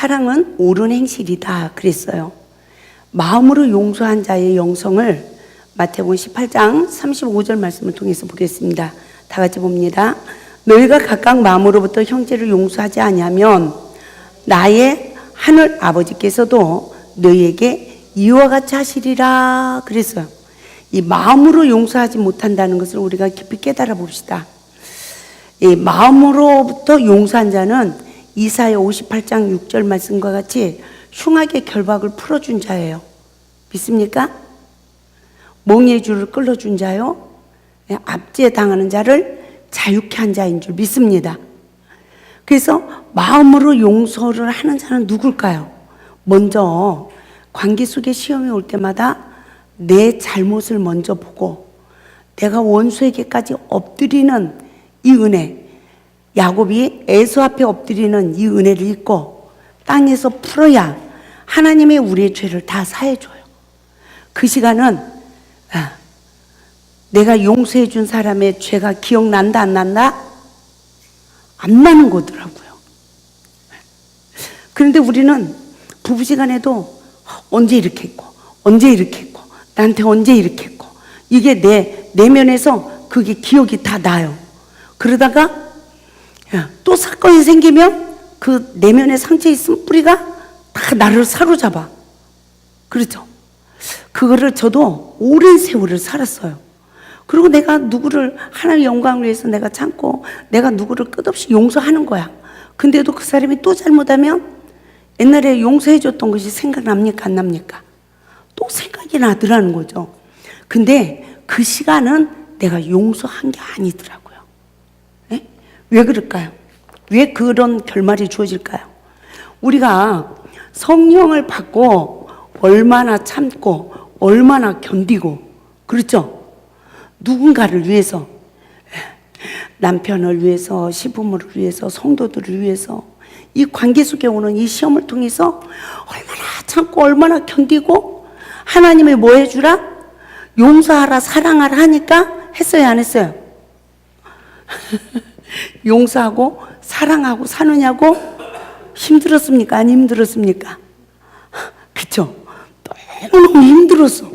사랑은 옳은 행실이다 그랬어요. 마음으로 용서한 자의 영성을 마태복음 18장 35절 말씀을 통해서 보겠습니다. 다 같이 봅니다. 너희가 각각 마음으로부터 형제를 용서하지 아니하면 나의 하늘 아버지께서도 너희에게 이와 같이 하시리라 그랬어요. 이 마음으로 용서하지 못한다는 것을 우리가 깊이 깨달아 봅시다. 이 마음으로부터 용서한 자는 이사야 58장 6절 말씀과 같이 흉악의 결박을 풀어준 자예요. 믿습니까? 몽의 줄을 끌어준 자요, 압제당하는 자를 자유케 한 자인 줄 믿습니다. 그래서 마음으로 용서를 하는 자는 누굴까요? 먼저 관계 속에 시험이 올 때마다 내 잘못을 먼저 보고 내가 원수에게까지 엎드리는 이 은혜, 야곱이 에서 앞에 엎드리는 이 은혜를 잊고 땅에서 풀어야 하나님의 우리의 죄를 다 사해줘요. 그 시간은 내가 용서해 준 사람의 죄가 기억난다 안 난다? 안 나는 거더라고요. 그런데 우리는 부부시간에도 언제 이렇게 했고 언제 이렇게 했고 나한테 언제 이렇게 했고 이게 내 내면에서 그게 기억이 다 나요. 그러다가 또 사건이 생기면 그 내면에 상처 있은 뿌리가 다 나를 사로잡아. 그렇죠? 그거를 저도 오랜 세월을 살았어요. 그리고 내가 누구를 하나님의 영광을 위해서 내가 참고 내가 누구를 끝없이 용서하는 거야. 근데도 그 사람이 또 잘못하면 옛날에 용서해줬던 것이 생각납니까 안 납니까? 또 생각이 나더라는 거죠. 근데 그 시간은 내가 용서한 게 아니더라고요. 네? 왜 그럴까요? 왜 그런 결말이 주어질까요? 우리가 성령을 받고 얼마나 참고 얼마나 견디고 그렇죠? 누군가를 위해서, 남편을 위해서, 시부모를 위해서, 성도들을 위해서 이 관계 속에 오는 이 시험을 통해서 얼마나 참고 얼마나 견디고 하나님이 뭐 해주라? 용서하라 사랑하라 하니까 했어요 안 했어요? 용서하고 사랑하고 사느냐고 힘들었습니까? 안 힘들었습니까? 그쵸? 너무너무 힘들었어.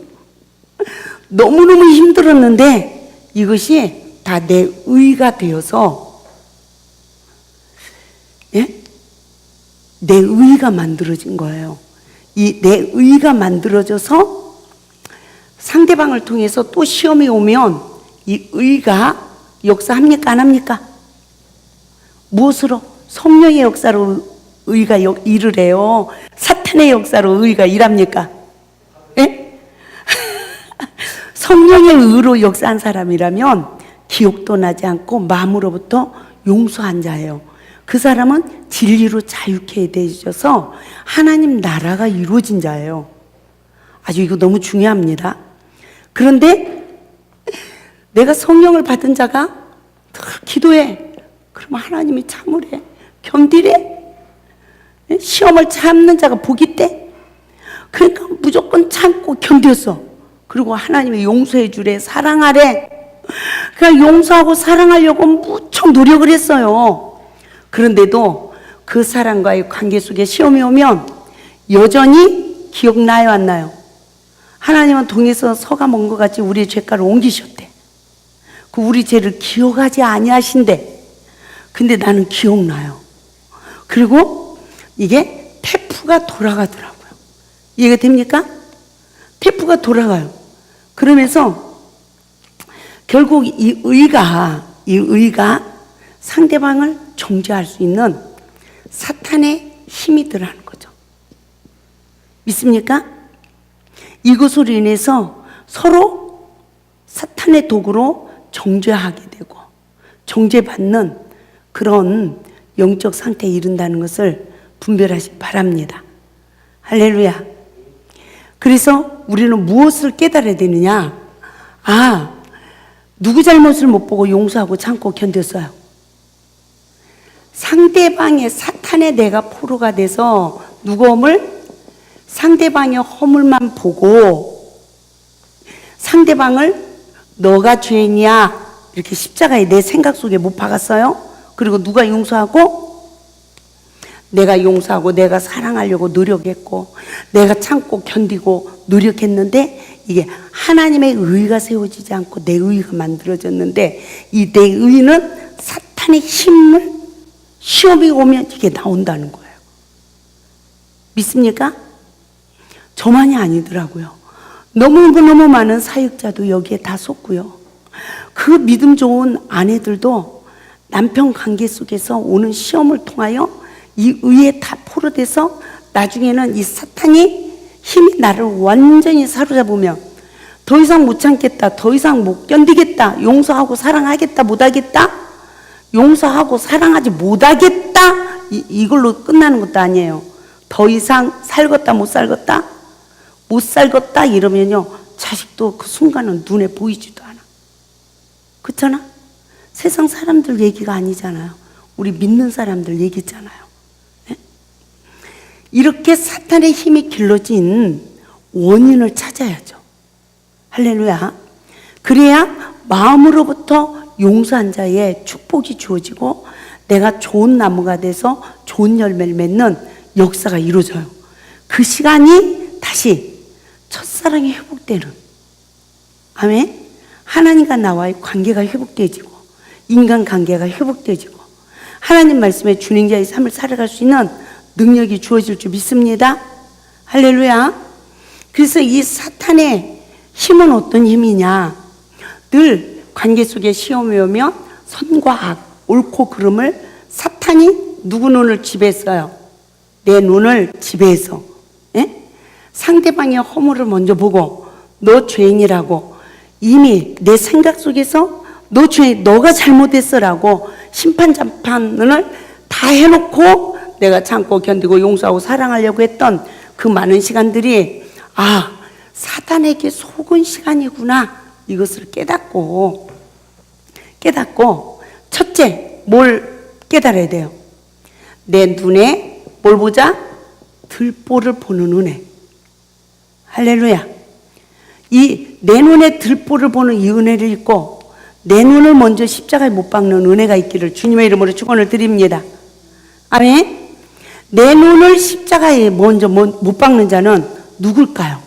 너무너무 힘들었는데 이것이 다 내 의가 되어서 내 의가 만들어진 거예요. 이 내 의가 만들어져서 상대방을 통해서 또 시험이 오면 이 의가 역사합니까 안 합니까? 무엇으로? 성령의 역사로 의가 일을 해요? 사탄의 역사로 의가 일합니까? 예? 성령의 의로 역사한 사람이라면 기억도 나지 않고 마음으로부터 용서한 자예요. 그 사람은 진리로 자유케 되셔서 하나님 나라가 이루어진 자예요. 아주 이거 너무 중요합니다. 그런데 내가 성령을 받은 자가 기도해. 그러면 하나님이 참으래. 견디래. 시험을 참는 자가 복이 있대. 그러니까 무조건 참고 견뎠어. 그리고 하나님이 용서해 주래. 사랑하래. 그러니까 용서하고 사랑하려고 무척 노력을 했어요. 그런데도 그 사람과의 관계 속에 시험이 오면 여전히 기억나요 안 나요? 하나님은 동에서 서가 먹은 것 같이 우리의 죄가를 옮기셨대. 그 우리 죄를 기억하지 아니하신대. 근데 나는 기억나요. 그리고 이게 태프가 돌아가더라고요. 이해가 됩니까? 태프가 돌아가요. 그러면서 결국 이 의가 상대방을 정죄할 수 있는 사탄의 힘이 들어가는 거죠. 믿습니까? 이것으로 인해서 서로 사탄의 도구로 정죄하게 되고 정죄받는 그런 영적 상태에 이른다는 것을 분별하시기 바랍니다. 할렐루야. 그래서 우리는 무엇을 깨달아야 되느냐? 누구 잘못을 못 보고 용서하고 참고 견뎠어요? 상대방의 사탄의 내가 포로가 돼서 누구 허물? 상대방의 허물만 보고 상대방을 너가 죄인이야 이렇게 십자가에 내 생각 속에 못 박았어요? 그리고 누가 용서하고? 내가 용서하고 내가 사랑하려고 노력했고 내가 참고 견디고 노력했는데 이게 하나님의 의가 세워지지 않고 내 의가 만들어졌는데 이 내 의는 사탄의 힘을 시험이 오면 이게 나온다는 거예요. 믿습니까? 저만이 아니더라고요. 너무너무 많은 사역자도 여기에 다 속고요. 그 믿음 좋은 아내들도 남편 관계 속에서 오는 시험을 통하여 이 의에 다 포로돼서 나중에는 이 사탄이 힘이 나를 완전히 사로잡으면 더 이상 못 참겠다, 더 이상 못 견디겠다, 용서하고 사랑하겠다, 못하겠다, 용서하고 사랑하지 못하겠다, 이걸로 끝나는 것도 아니에요. 더 이상 살겠다, 못 살겠다, 못 살겠다 이러면요, 자식도 그 순간은 눈에 보이지도 않아. 그렇잖아? 세상 사람들 얘기가 아니잖아요. 우리 믿는 사람들 얘기잖아요. 네? 이렇게 사탄의 힘이 길러진 원인을 찾아야죠. 할렐루야. 그래야 마음으로부터 용서한 자의 축복이 주어지고 내가 좋은 나무가 돼서 좋은 열매를 맺는 역사가 이루어져요. 그 시간이 다시 첫사랑이 회복되는, 아멘. 하나님과 나와의 관계가 회복되지고 인간관계가 회복되지고 하나님 말씀에 준행자의 삶을 살아갈 수 있는 능력이 주어질 줄 믿습니다. 할렐루야. 그래서 이 사탄의 힘은 어떤 힘이냐, 늘 관계 속에 시험이 오면 선과 악, 옳고 그름을 사탄이 누구 눈을 지배했어요? 내 눈을 지배해서, 예? 상대방의 허물을 먼저 보고 너 죄인이라고, 이미 내 생각 속에서 너 죄인, 너가 잘못했어라고 심판 재판을 다 해놓고 내가 참고 견디고 용서하고 사랑하려고 했던 그 많은 시간들이 사탄에게 속은 시간이구나, 이것을 깨닫고 첫째 뭘 깨달아야 돼요? 내 눈에 뭘 보자? 들보를 보는 은혜. 할렐루야. 이 내 눈에 들보를 보는 이 은혜를 잊고 내 눈을 먼저 십자가에 못 박는 은혜가 있기를 주님의 이름으로 축원을 드립니다. 아멘. 내 눈을 십자가에 먼저 못 박는 자는 누굴까요?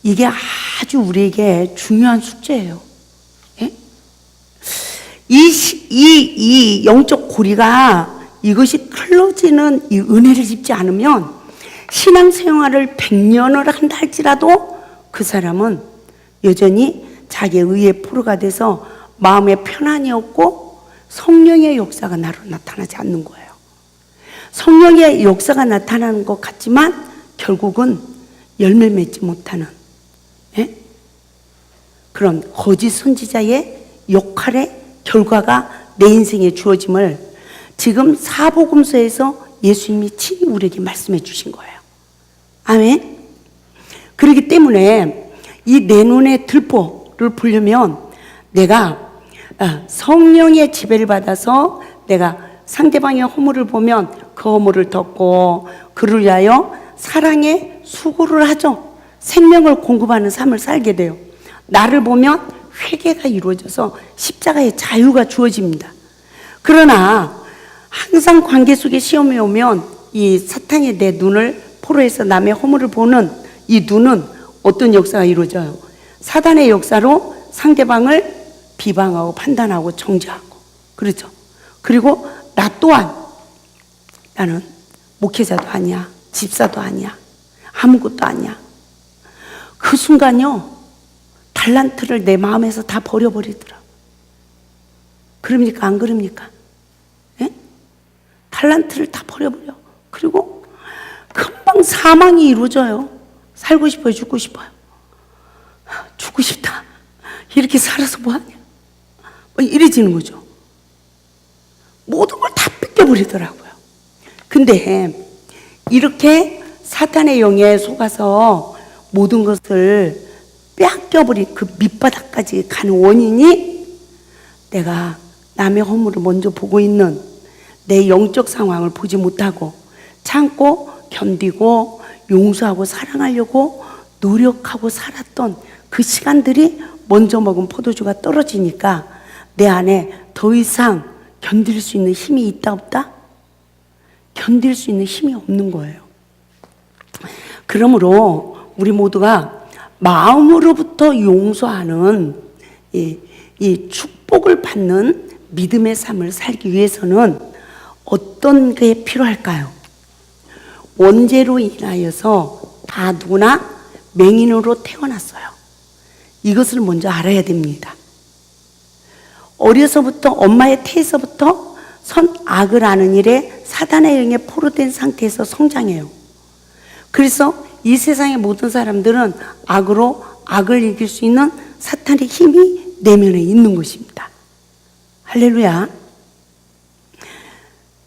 이게 아주 우리에게 중요한 숙제예요. 예? 이 영적 고리가 이것이 틀어지는 이 은혜를 입지 않으면 신앙생활을 100년을 한다 할지라도 그 사람은 여전히 자기의 의의 포로가 돼서 마음에 편안이 없고 성령의 역사가 나로 나타나지 않는 거예요. 성령의 역사가 나타나는 것 같지만 결국은 열매 맺지 못하는, 예? 그런 거짓 선지자의 역할의 결과가 내 인생에 주어짐을 지금 사복음서에서 예수님이 친히 우리에게 말씀해 주신 거예요. 아멘. 그렇기 때문에 이 내 눈의 들보를 보려면 내가 성령의 지배를 받아서 내가 상대방의 허물을 보면 그 허물을 덮고 그를 위하여 사랑의 수고를 하죠. 생명을 공급하는 삶을 살게 돼요. 나를 보면 회개가 이루어져서 십자가의 자유가 주어집니다. 그러나 항상 관계 속에 시험이 오면 이 사탄이 내 눈을 포로해서 남의 허물을 보는 이 눈은 어떤 역사가 이루어져요? 사단의 역사로 상대방을 비방하고 판단하고 정죄하고, 그렇죠? 그리고 나 또한 나는 목회자도 아니야, 집사도 아니야, 아무것도 아니야. 그 순간요, 달란트를 내 마음에서 다 버려버리더라고. 그럽니까? 안 그럽니까? 예? 달란트를 다 버려버려. 그리고 금방 사망이 이루어져요. 살고 싶어요? 죽고 싶어요? 죽고 싶다. 이렇게 살아서 뭐하냐? 이래지는 거죠. 모든 걸 다 뺏겨버리더라고요. 근데 이렇게 사탄의 영에 속아서 모든 것을 뺏겨버린 그 밑바닥까지 가는 원인이 내가 남의 허물을 먼저 보고 있는 내 영적 상황을 보지 못하고 참고 견디고 용서하고 사랑하려고 노력하고 살았던 그 시간들이 먼저 먹은 포도주가 떨어지니까 내 안에 더 이상 견딜 수 있는 힘이 있다 없다? 견딜 수 있는 힘이 없는 거예요. 그러므로 우리 모두가 마음으로부터 용서하는 이 축복을 받는 믿음의 삶을 살기 위해서는 어떤 게 필요할까요? 원죄로 인하여서 다 누구나 맹인으로 태어났어요. 이것을 먼저 알아야 됩니다. 어려서부터 엄마의 태에서부터 선악을 아는 일에 사단의 영에 포로된 상태에서 성장해요. 그래서 이 세상의 모든 사람들은 악으로 악을 이길 수 있는 사탄의 힘이 내면에 있는 것입니다. 할렐루야.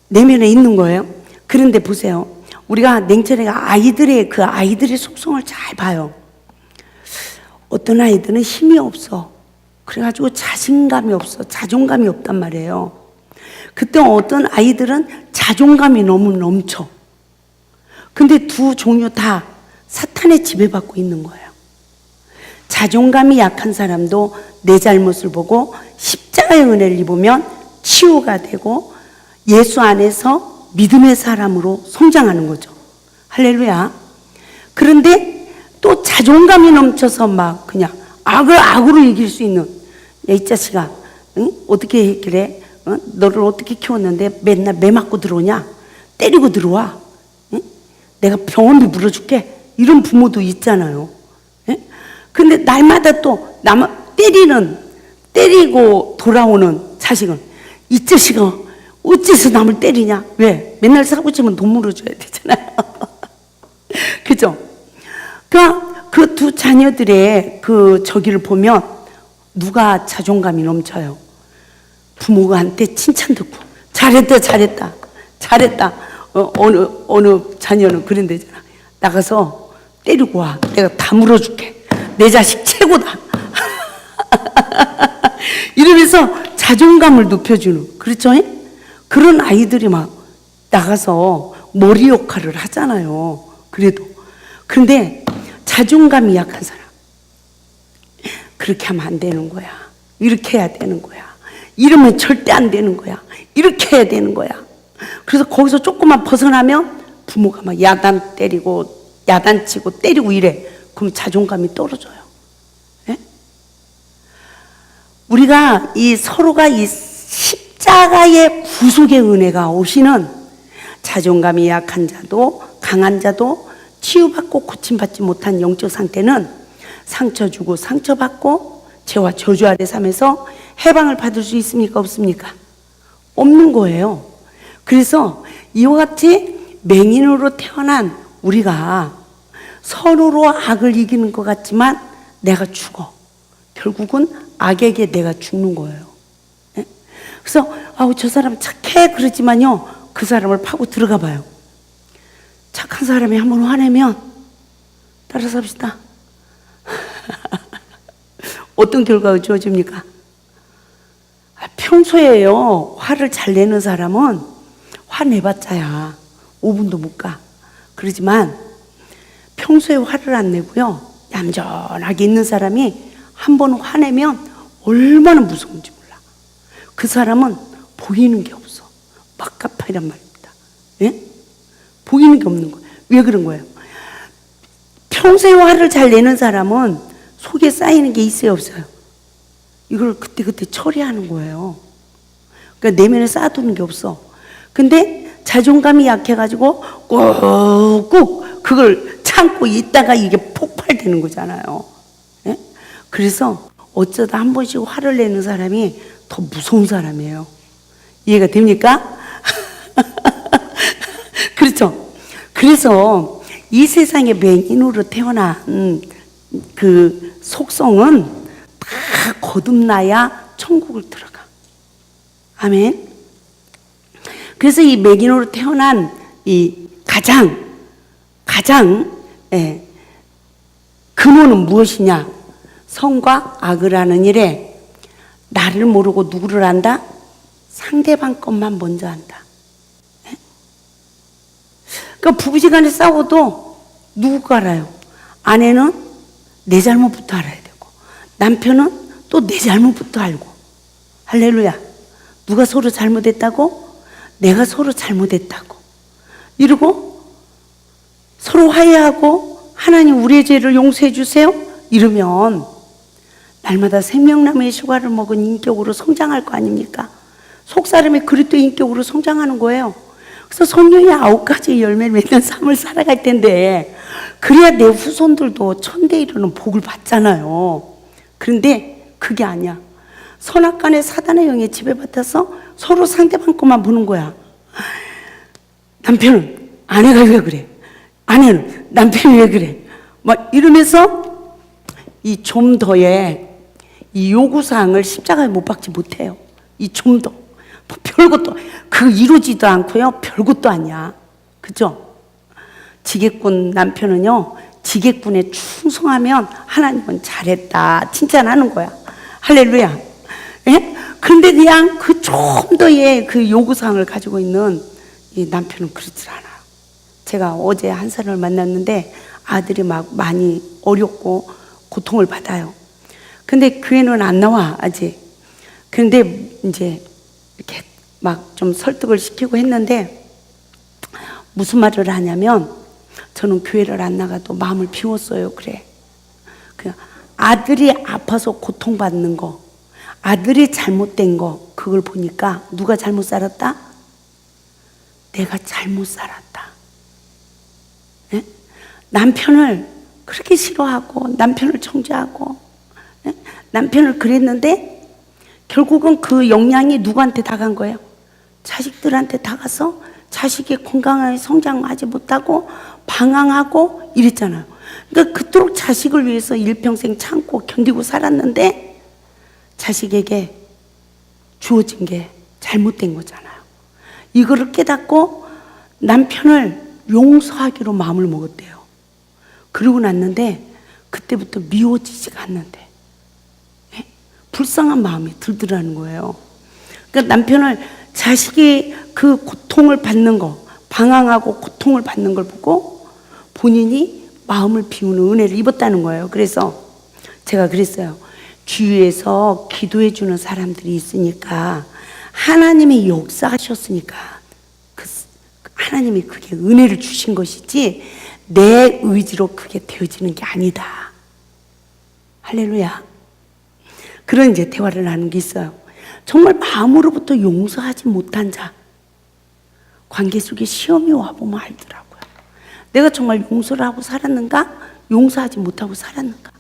내면에 있는 거예요. 그런데 보세요. 우리가 냉철하게 아이들의 속성을 잘 봐요. 어떤 아이들은 힘이 없어. 그래가지고 자신감이 없어. 자존감이 없단 말이에요. 그때 어떤 아이들은 자존감이 너무 넘쳐. 근데 두 종류 다 사탄의 지배받고 있는 거예요. 자존감이 약한 사람도 내 잘못을 보고 십자가의 은혜를 입으면 치유가 되고 예수 안에서 믿음의 사람으로 성장하는 거죠. 할렐루야. 그런데 또 자존감이 넘쳐서 막 그냥 악으로 이길 수 있는, 야, 이 자식아, 응? 어떻게 했길래, 응? 너를 어떻게 키웠는데 맨날 매 맞고 들어오냐? 때리고 들어와. 응? 내가 병원비 물어줄게. 이런 부모도 있잖아요. 응? 근데 날마다 또 때리고 돌아오는 자식은, 이 자식아, 어째서 남을 때리냐? 왜? 맨날 사고 치면 돈 물어줘야 되잖아요. 그죠? 그러니까 그 두 자녀들의 그 저기를 보면 누가 자존감이 넘쳐요? 부모한테 칭찬 듣고 잘했다. 어느 자녀는 그런 데잖아. 나가서 때리고 와. 내가 다 물어줄게. 내 자식 최고다. 이러면서 자존감을 높여주는, 그렇죠? 그런 아이들이 막 나가서 머리 역할을 하잖아요. 그래도. 그런데 자존감이 약한 사람, 그렇게 하면 안 되는 거야. 이렇게 해야 되는 거야. 이러면 절대 안 되는 거야. 이렇게 해야 되는 거야. 그래서 거기서 조금만 벗어나면 부모가 막 야단치고 때리고 이래. 그럼 자존감이 떨어져요. 예? 우리가 서로가 이 십자가의 구속의 은혜가 오시는, 자존감이 약한 자도 강한 자도 치유받고 고침받지 못한 영적 상태는 상처 주고 상처받고 죄와 저주 아래 삶에서 해방을 받을 수 있습니까? 없습니까? 없는 거예요. 그래서 이와 같이 맹인으로 태어난 우리가 선으로 악을 이기는 것 같지만 내가 죽어. 결국은 악에게 내가 죽는 거예요. 예? 그래서 저 사람 착해 그러지만요, 그 사람을 파고 들어가 봐요. 착한 사람이 한번 화내면 따라서 합시다. 어떤 결과가 주어집니까? 평소에요, 화를 잘 내는 사람은 화내봤자야 5분도 못 가. 그러지만 평소에 화를 안 내고요, 얌전하게 있는 사람이 한번 화내면 얼마나 무서운지 몰라. 그 사람은 보이는 게 없어. 막가파이란 말입니다. 예? 보이는 게 없는 거예요. 왜 그런 거예요? 평소에 화를 잘 내는 사람은 속에 쌓이는 게 있어요, 없어요? 이걸 그때그때 처리하는 거예요. 그러니까 내면에 쌓아두는 게 없어. 근데 자존감이 약해가지고 꾹꾹 그걸 참고 있다가 이게 폭발되는 거잖아요. 예? 그래서 어쩌다 한 번씩 화를 내는 사람이 더 무서운 사람이에요. 이해가 됩니까? 그렇죠? 그래서 이 세상에 맹인으로 태어난 그 속성은 다 거듭나야 천국을 들어가. 아멘. 그래서 이 맹인으로 태어난 이 가장 근원은 무엇이냐? 선과 악을 하는 일에 나를 모르고 누구를 안다? 상대방 것만 먼저 안다. 그러니까 부부지간에 싸워도 누구가 알아요? 아내는 내 잘못부터 알아야 되고, 남편은 또 내 잘못부터 알고. 할렐루야. 누가 서로 잘못했다고? 내가 서로 잘못했다고. 이러고 서로 화해하고 하나님 우리의 죄를 용서해 주세요. 이러면 날마다 생명나무의 휴가를 먹은 인격으로 성장할 거 아닙니까? 속사람의 그리스도의 인격으로 성장하는 거예요. 그래서 성령의 9가지 열매를 맺는 삶을 살아갈 텐데 그래야 내 후손들도 천대 이루는 복을 받잖아요. 그런데 그게 아니야. 선악간에 사단의 영에 지배받아서 서로 상대방 것만 보는 거야. 남편은 아내가 왜 그래? 아내는 남편이 왜 그래? 막 이러면서 이 좀 더의 이 요구사항을 십자가에 못 박지 못해요. 이 좀 더. 별것도, 그 이루지도 않고요. 별것도 아니야. 그죠? 지게꾼 남편은요, 지게꾼에 충성하면 하나님은 잘했다. 칭찬하는 거야. 할렐루야. 예? 그런데 그냥 그 좀 더의 그 요구사항을 가지고 있는 이 남편은 그렇지 않아요. 제가 어제 한 사람을 만났는데 아들이 막 많이 어렵고 고통을 받아요. 근데 교회는 안 나와, 아직. 그런데 이제 이렇게 막 좀 설득을 시키고 했는데 무슨 말을 하냐면 저는 교회를 안 나가도 마음을 비웠어요. 그래. 그냥 아들이 아파서 고통받는 거, 아들이 잘못된 거, 그걸 보니까 누가 잘못 살았다? 내가 잘못 살았다. 네? 남편을 그렇게 싫어하고 남편을 정죄하고 네? 남편을 그랬는데 결국은 그 영향이 누구한테 다 간 거예요? 자식들한테 다 가서 자식이 건강하게 성장하지 못하고 방황하고 이랬잖아요. 그러니까 그토록 자식을 위해서 일평생 참고 견디고 살았는데 자식에게 주어진 게 잘못된 거잖아요. 이거를 깨닫고 남편을 용서하기로 마음을 먹었대요. 그러고 났는데 그때부터 미워지지가 않는데 불쌍한 마음이 들더라는 거예요. 그러니까 남편을 자식이 그 고통을 받는 거, 방황하고 고통을 받는 걸 보고 본인이 마음을 비우는 은혜를 입었다는 거예요. 그래서 제가 그랬어요. 주위에서 기도해 주는 사람들이 있으니까 하나님이 역사하셨으니까 하나님이 그게 은혜를 주신 것이지 내 의지로 그게 되어지는 게 아니다. 할렐루야. 그런 이제 대화를 나눈 게 있어요. 정말 마음으로부터 용서하지 못한 자, 관계 속에 시험이 와보면 알더라고요. 내가 정말 용서를 하고 살았는가? 용서하지 못하고 살았는가?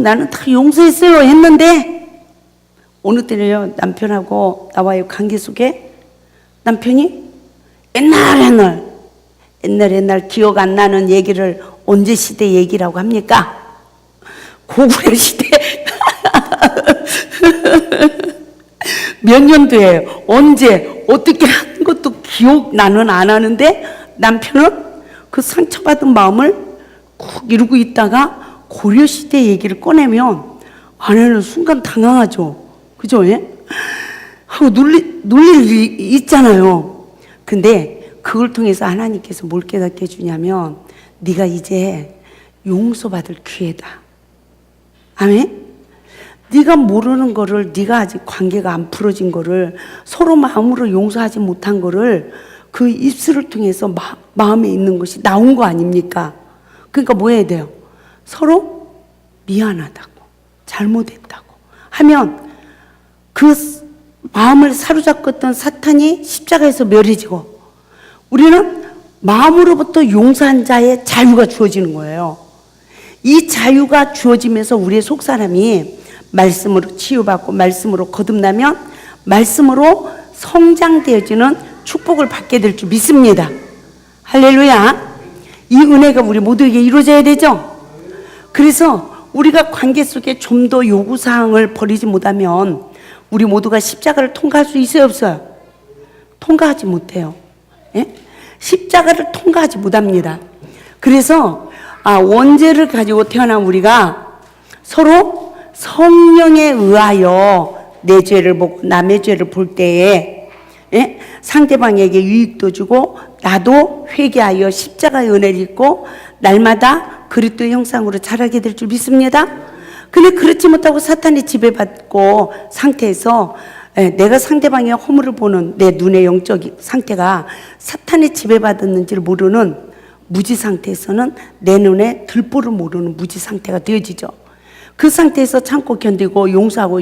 나는 다 용서했어요 했는데 어느 때는요, 남편하고 나와의 관계 속에 남편이 옛날 기억 안 나는 얘기를 언제 시대 얘기라고 합니까? 고구려 시대 몇 년도에 언제 어떻게 한 것도 기억 나는 안 하는데 남편은 그 상처받은 마음을 쿡 이루고 있다가 고려 시대 얘기를 꺼내면 아내는 순간 당황하죠. 그죠? 예? 하고 놀릴 일이 있잖아요. 근데 그걸 통해서 하나님께서 뭘 깨닫게 해주냐면 네가 이제 용서받을 기회다. 아멘? 네가 모르는 거를, 네가 아직 관계가 안 풀어진 거를, 서로 마음으로 용서하지 못한 거를 그 입술을 통해서 마음에 있는 것이 나온 거 아닙니까? 그러니까 뭐 해야 돼요? 서로 미안하다고, 잘못했다고 하면 그 마음을 사로잡았던 사탄이 십자가에서 멸해지고 우리는 마음으로부터 용서한 자의 자유가 주어지는 거예요. 이 자유가 주어지면서 우리의 속사람이 말씀으로 치유받고 말씀으로 거듭나면 말씀으로 성장되어지는 축복을 받게 될 줄 믿습니다. 할렐루야. 이 은혜가 우리 모두에게 이루어져야 되죠. 그래서 우리가 관계 속에 좀 더 요구사항을 버리지 못하면 우리 모두가 십자가를 통과할 수 있어요, 없어요? 통과하지 못해요. 예? 십자가를 통과하지 못합니다. 그래서 원죄를 가지고 태어난 우리가 서로 성령에 의하여 내 죄를 보고 남의 죄를 볼 때에 상대방에게 유익도 주고 나도 회개하여 십자가의 은혜를 입고 날마다 그리스도의 형상으로 자라게 될 줄 믿습니다. 근데 그렇지 못하고 사탄의 지배받고 상태에서 내가 상대방의 허물을 보는 내 눈의 영적 상태가 사탄에 지배받았는지를 모르는 무지 상태에서는 내 눈에 들보를 모르는 무지 상태가 되어지죠. 그 상태에서 참고 견디고 용서하고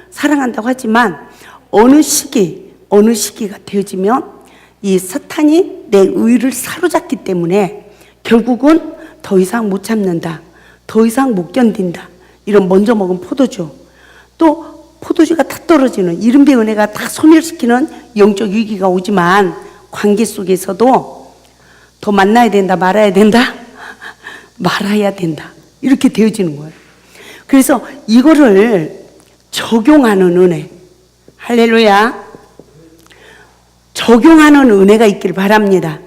사랑한다고 하지만 어느 시기가 되어지면 이 사탄이 내 의를 사로잡기 때문에 결국은 더 이상 못 참는다, 더 이상 못 견딘다, 이런 먼저 먹은 포도주, 또 포도주가 다 떨어지는 이른비 은혜가 다 소멸시키는 영적 위기가 오지만 관계 속에서도 더 만나야 된다, 말아야 된다, 말아야 된다, 이렇게 되어지는 거예요. 그래서 이거를 적용하는 은혜, 할렐루야, 적용하는 은혜가 있기를 바랍니다.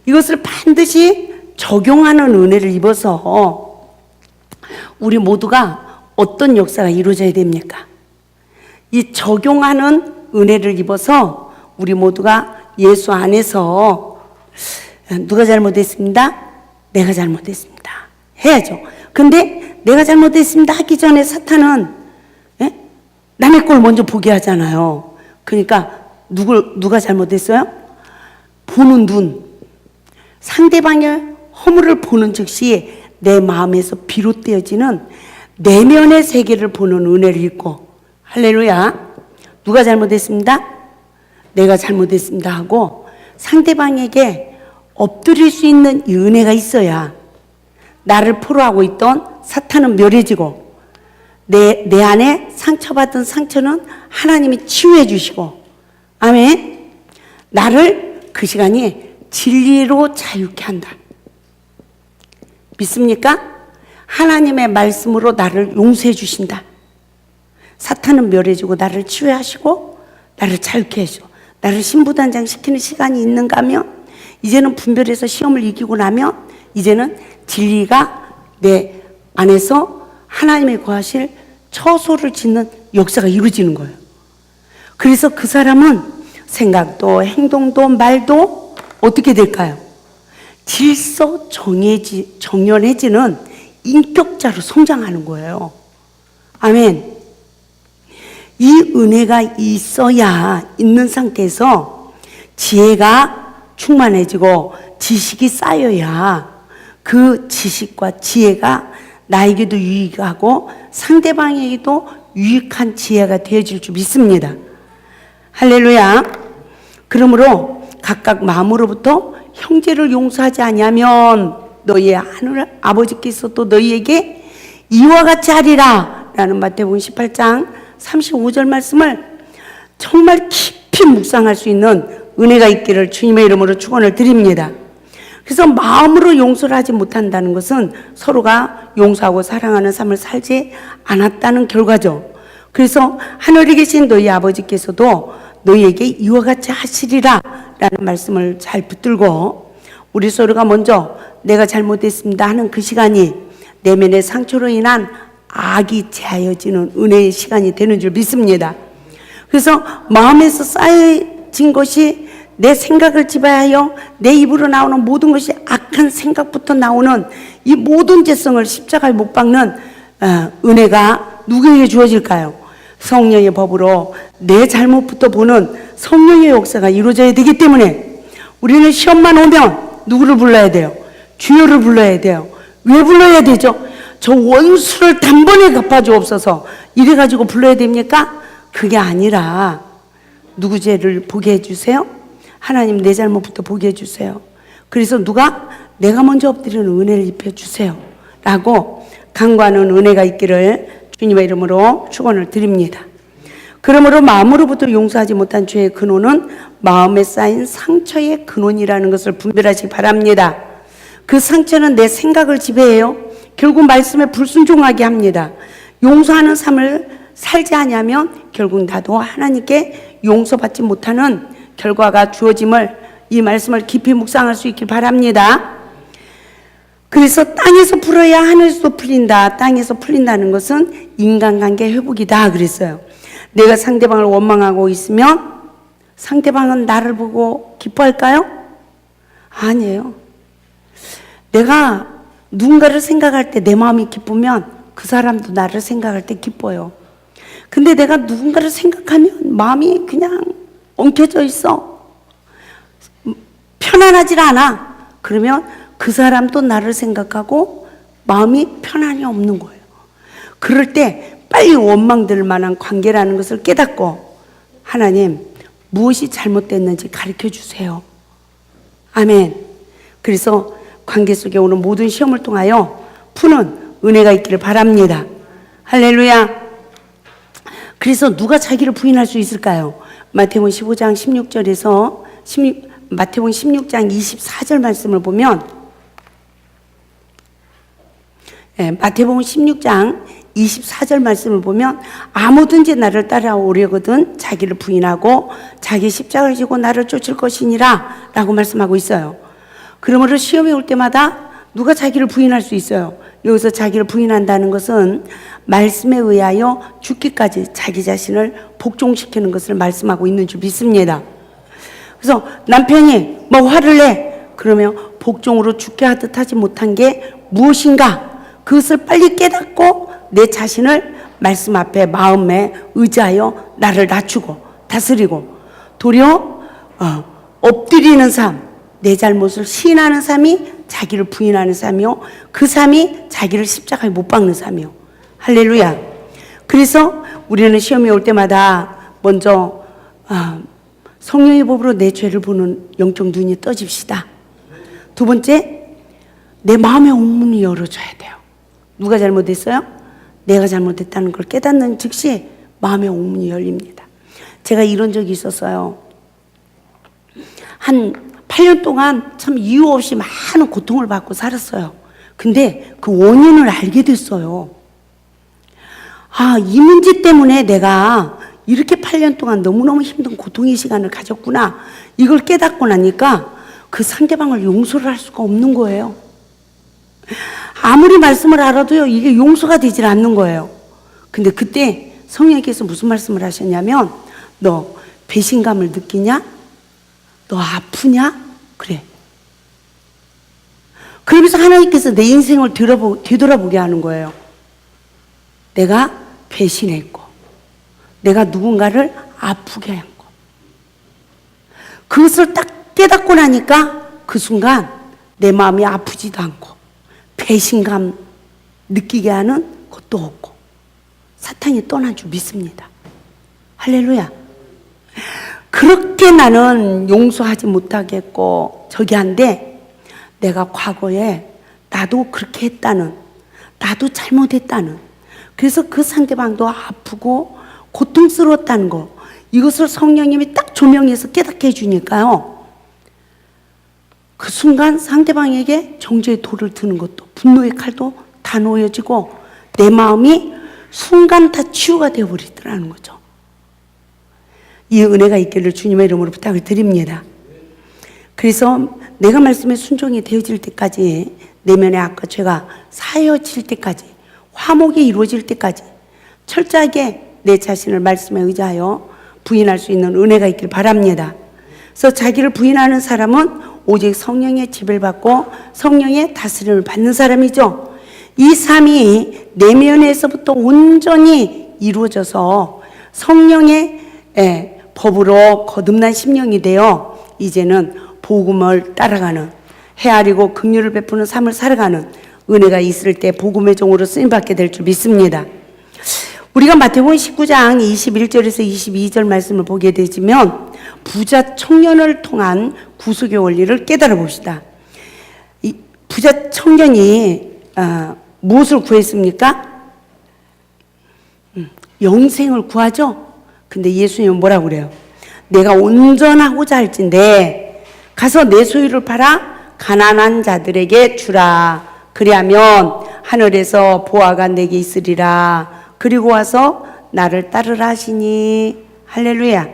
이것을 반드시 적용하는 은혜를 입어서 우리 모두가 어떤 역사가 이루어져야 됩니까? 이 적용하는 은혜를 입어서 우리 모두가 예수 안에서 누가 잘못했습니다? 내가 잘못했습니다 해야죠. 근데 내가 잘못했습니다 하기 전에 사탄은 남의 걸 먼저 보게 하잖아요. 그러니까 누가 잘못했어요? 보는 눈, 상대방의 허물을 보는 즉시 내 마음에서 비롯되어지는 내면의 세계를 보는 은혜를 입고, 할렐루야, 누가 잘못했습니다? 내가 잘못했습니다 하고 상대방에게 엎드릴 수 있는 이 은혜가 있어야 나를 포로하고 있던 사탄은 멸해지고 내 안에 상처받은 상처는 하나님이 치유해 주시고, 아멘, 나를 그 시간이 진리로 자유케 한다. 믿습니까? 하나님의 말씀으로 나를 용서해 주신다. 사탄은 멸해지고 나를 치유하시고 나를 자유케 하시고 나를 신부단장 시키는 시간이 있는가 하면, 이제는 분별해서 시험을 이기고 나면 이제는 진리가 내 안에서 하나님의 거하실 처소를 짓는 역사가 이루어지는 거예요. 그래서 그 사람은 생각도 행동도 말도 어떻게 될까요? 질서 정연해지는 인격자로 성장하는 거예요. 아멘. 이 은혜가 있어야, 있는 상태에서 지혜가 충만해지고 지식이 쌓여야 그 지식과 지혜가 나에게도 유익하고 상대방에게도 유익한 지혜가 되어질 줄 믿습니다. 할렐루야. 그러므로 각각 마음으로부터 형제를 용서하지 아니하면 너희의 하늘 아버지께서도 너희에게 이와 같이 하리라 라는 마태복음 18장 35절 말씀을 정말 깊이 묵상할 수 있는 은혜가 있기를 주님의 이름으로 축원을 드립니다. 그래서 마음으로 용서를 하지 못한다는 것은 서로가 용서하고 사랑하는 삶을 살지 않았다는 결과죠. 그래서 하늘에 계신 너희 아버지께서도 너희에게 이와 같이 하시리라 라는 말씀을 잘 붙들고, 우리 서로가 먼저 내가 잘못했습니다 하는 그 시간이 내면의 상처로 인한 악이 제하여지는 은혜의 시간이 되는 줄 믿습니다. 그래서 마음에서 쌓여진 것이 내 생각을 지배하여 내 입으로 나오는 모든 것이 악한 생각부터 나오는 이 모든 죄성을 십자가에 못 박는 은혜가 누구에게 주어질까요? 성령의 법으로 내 잘못부터 보는 성령의 역사가 이루어져야 되기 때문에 우리는 시험만 오면 누구를 불러야 돼요? 주여를 불러야 돼요. 왜 불러야 되죠? 저 원수를 단번에 갚아주옵소서 이래가지고 불러야 됩니까? 그게 아니라 누구 죄를 보게 해주세요? 하나님 내 잘못부터 보게 해주세요. 그래서 내가 먼저 엎드리는 은혜를 입혀주세요 라고 간구하는 은혜가 있기를 주님의 이름으로 축원을 드립니다. 그러므로 마음으로부터 용서하지 못한 죄의 근원은 마음에 쌓인 상처의 근원이라는 것을 분별하시기 바랍니다. 그 상처는 내 생각을 지배해요. 결국 말씀에 불순종하게 합니다. 용서하는 삶을 살지 않으면 결국 나도 하나님께 용서받지 못하는 결과가 주어짐을, 이 말씀을 깊이 묵상할 수 있길 바랍니다. 그래서 땅에서 풀어야 하늘에서도 풀린다. 땅에서 풀린다는 것은 인간관계 회복이다 그랬어요. 내가 상대방을 원망하고 있으면 상대방은 나를 보고 기뻐할까요? 아니에요. 내가 누군가를 생각할 때 내 마음이 기쁘면 그 사람도 나를 생각할 때 기뻐요. 근데 내가 누군가를 생각하면 마음이 그냥 엉켜져 있어. 편안하질 않아. 그러면 그 사람도 나를 생각하고 마음이 편안이 없는 거예요. 그럴 때 빨리 원망될 만한 관계라는 것을 깨닫고, 하나님, 무엇이 잘못됐는지 가르쳐 주세요. 아멘. 그래서 관계 속에 오는 모든 시험을 통하여 푸는 은혜가 있기를 바랍니다. 할렐루야. 그래서 누가 자기를 부인할 수 있을까요? 마태복음 15장 16절에서 마태복음 16장 24절 말씀을 보면, 마태복음 16장 24절 말씀을 보면, 아무든지 나를 따라오려거든 자기를 부인하고 자기 십자가를 지고 나를 쫓을 것이니라 라고 말씀하고 있어요. 그러므로 시험이 올 때마다 누가 자기를 부인할 수 있어요. 여기서 자기를 부인한다는 것은 말씀에 의하여 죽기까지 자기 자신을 복종시키는 것을 말씀하고 있는 줄 믿습니다. 그래서 남편이 뭐 화를 내, 그러면 복종으로 죽게 하듯 하지 못한 게 무엇인가, 그것을 빨리 깨닫고 내 자신을 말씀 앞에 마음에 의지하여 나를 낮추고 다스리고, 도리어 엎드리는 삶, 내 잘못을 시인하는 삶이 자기를 부인하는 삶이요, 그 삶이 자기를 십자가에 못 박는 삶이요. 할렐루야. 그래서 우리는 시험이 올 때마다 먼저 성령의 법으로 내 죄를 보는 영적 눈이 떠집시다. 두 번째, 내 마음의 옥문이 열어줘야 돼요. 누가 잘못했어요? 내가 잘못했다는 걸 깨닫는 즉시 마음의 옥문이 열립니다. 제가 이런 적이 있었어요. 한 8년 동안 참 이유 없이 많은 고통을 받고 살았어요. 근데 그 원인을 알게 됐어요. 이 문제 때문에 내가 이렇게 8년 동안 너무너무 힘든 고통의 시간을 가졌구나. 이걸 깨닫고 나니까 그 상대방을 용서를 할 수가 없는 거예요. 아무리 말씀을 알아도요, 이게 용서가 되질 않는 거예요. 근데 그때 성령께서 무슨 말씀을 하셨냐면, 너 배신감을 느끼냐? 너 아프냐? 그래. 그러면서 하나님께서 내 인생을 되돌아보게 하는 거예요. 내가 배신했고, 내가 누군가를 아프게 한 거. 그것을 딱 깨닫고 나니까 그 순간 내 마음이 아프지도 않고 배신감 느끼게 하는 것도 없고 사탄이 떠난 줄 믿습니다. 할렐루야. 그렇게 나는 용서하지 못하겠고 저기 한데, 내가 과거에 나도 그렇게 했다는, 나도 잘못했다는, 그래서 그 상대방도 아프고 고통스러웠다는 거, 이것을 성령님이 딱 조명해서 깨닫게 해주니까요, 그 순간 상대방에게 정죄의 돌을 드는 것도, 분노의 칼도 다 놓여지고 내 마음이 순간 다 치유가 되어버리더라는 거죠. 이 은혜가 있기를 주님의 이름으로 부탁을 드립니다. 그래서 내가 말씀에 순종이 되어질 때까지, 내면의 악과 죄가 사여질 때까지, 화목이 이루어질 때까지 철저하게 내 자신을 말씀에 의지하여 부인할 수 있는 은혜가 있길 바랍니다. 그래서 자기를 부인하는 사람은 오직 성령의 지배를 받고 성령의 다스림을 받는 사람이죠. 이 삶이 내면에서부터 온전히 이루어져서 성령의 법으로 거듭난 심령이 되어 이제는 복음을 따라가는, 헤아리고 긍휼을 베푸는 삶을 살아가는 은혜가 있을 때 복음의 종으로 쓰임받게 될 줄 믿습니다. 우리가 마태복음 19장 21절에서 22절 말씀을 보게 되지만, 부자 청년을 통한 구속의 원리를 깨달아 봅시다. 이 부자 청년이 무엇을 구했습니까? 영생을 구하죠. 근데 예수님은 뭐라고 그래요? 내가 온전하고자 할진대 가서 내 소유를 팔아 가난한 자들에게 주라. 그리하면 하늘에서 보화가 내게 있으리라. 그리고 와서 나를 따르라 하시니. 할렐루야.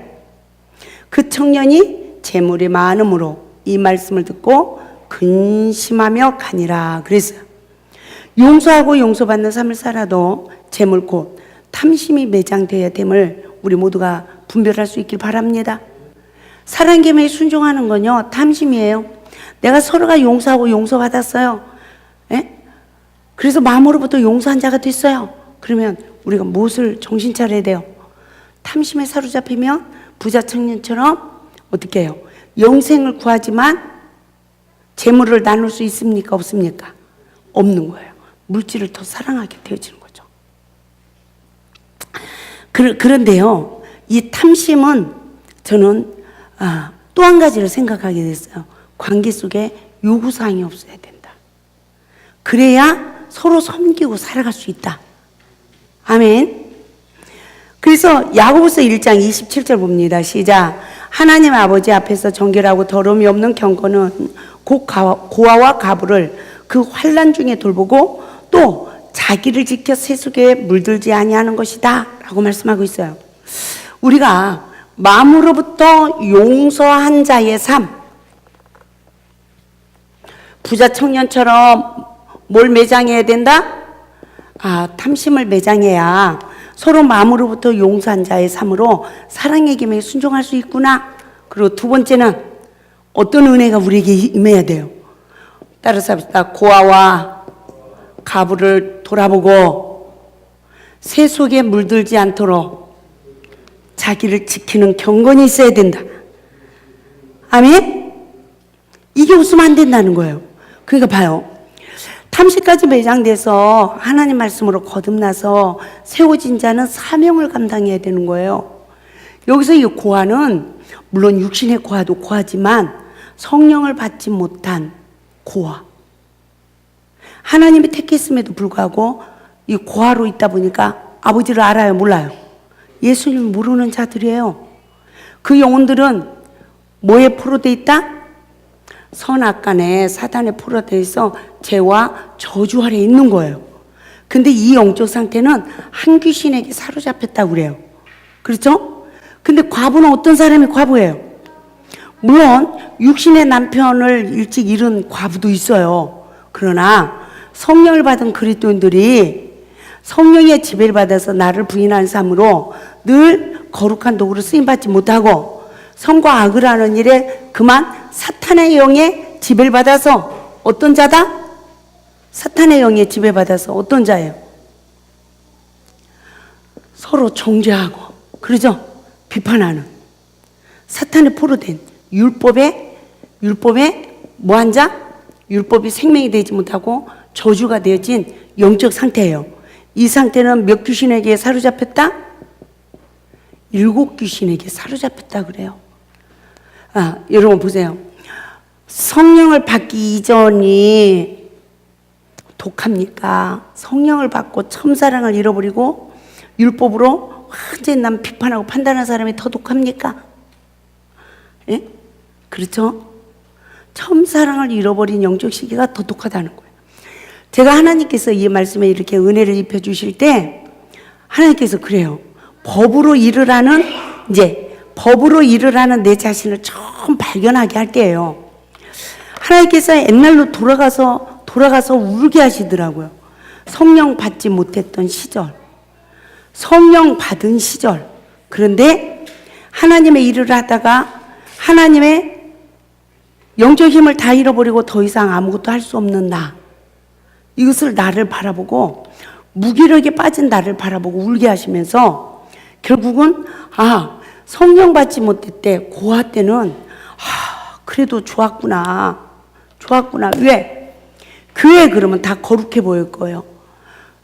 그 청년이 재물이 많음으로 이 말씀을 듣고 근심하며 가니라 그랬어요. 용서하고 용서받는 삶을 살아도 재물 곧 탐심이 매장되어야 됨을 우리 모두가 분별할 수 있길 바랍니다. 사랑개매에 순종하는 건요, 탐심이에요. 내가 서로가 용서하고 용서받았어요. 그래서 마음으로부터 용서한 자가 됐어요. 그러면 우리가 무엇을 정신 차려야 돼요? 탐심에 사로잡히면 부자 청년처럼 어떻게 해요? 영생을 구하지만 재물을 나눌 수 있습니까? 없습니까? 없는 거예요. 물질을 더 사랑하게 되어지는 거죠. 그런데요, 이 탐심은 저는 또 한 가지를 생각하게 됐어요. 관계 속에 요구사항이 없어야 된다. 그래야 서로 섬기고 살아갈 수 있다. 아멘. 그래서 야고보서 1장 27절 봅니다. 시작. 하나님 아버지 앞에서 정결하고 더러움이 없는 경건은 곧 고아와 가부를 그 환난 중에 돌보고 또 자기를 지켜 세속에 물들지 아니하는 것이다 라고 말씀하고 있어요. 우리가 마음으로부터 용서한 자의 삶, 부자 청년처럼 뭘 매장해야 된다? 탐심을 매장해야 서로 마음으로부터 용서한 자의 삶으로 사랑의 계명에 순종할 수 있구나. 그리고 두 번째는 어떤 은혜가 우리에게 임해야 돼요? 따라서 합시다. 고아와 가부를 돌아보고 새 속에 물들지 않도록 자기를 지키는 경건이 있어야 된다. 아멘? 이게 없으면 안 된다는 거예요. 그러니까 봐요. 탐심까지 매장돼서 하나님 말씀으로 거듭나서 세워진 자는 사명을 감당해야 되는 거예요. 여기서 이 고아는 물론 육신의 고아도 고아지만 성령을 받지 못한 고아. 하나님이 택했음에도 불구하고 이 고아로 있다 보니까 아버지를 알아요? 몰라요? 예수님을 모르는 자들이에요. 그 영혼들은 뭐에 포로되어 있다? 선악간에 사단에 포로되어 있어 죄와 저주 아래에 있는 거예요. 근데 이 영적 상태는 한 귀신에게 사로잡혔다고 그래요. 그렇죠? 근데 과부는 어떤 사람이 과부예요? 물론 육신의 남편을 일찍 잃은 과부도 있어요. 그러나 성령을 받은 그리스도인들이 성령의 지배를 받아서 나를 부인하는 삶으로 늘 거룩한 도구로 쓰임받지 못하고 선과 악을 하는 일에 그만 사탄의 영에 지배를 받아서 어떤 자다? 사탄의 영에 지배받아서 어떤 자예요? 서로 정죄하고 그러죠? 비판하는 사탄의 포로된 율법에 뭐한 자? 율법이 생명이 되지 못하고 저주가 되어진 영적 상태예요. 이 상태는 몇 귀신에게 사로잡혔다? 7 귀신에게 사로잡혔다 그래요. 여러분 보세요. 성령을 받기 이전이 독합니까? 성령을 받고 첫사랑을 잃어버리고 율법으로 완전히 남 비판하고 판단하는 사람이 더 독합니까? 예? 그렇죠? 첫사랑을 잃어버린 영적 시기가 더 독하다는 거예요. 제가 하나님께서 이 말씀에 이렇게 은혜를 입혀주실 때 하나님께서 그래요. 법으로 일을 하는 내 자신을 처음 발견하게 할 때예요. 하나님께서 옛날로 돌아가서 울게 하시더라고요. 성령 받지 못했던 시절, 성령 받은 시절. 그런데 하나님의 일을 하다가 하나님의 영적 힘을 다 잃어버리고 더 이상 아무것도 할 수 없는 나, 이것을 나를 바라보고 무기력에 빠진 나를 바라보고 울게 하시면서 결국은 성령 받지 못했대. 고아 때는 그래도 좋았구나. 왜? 교회 그러면 다 거룩해 보일 거예요.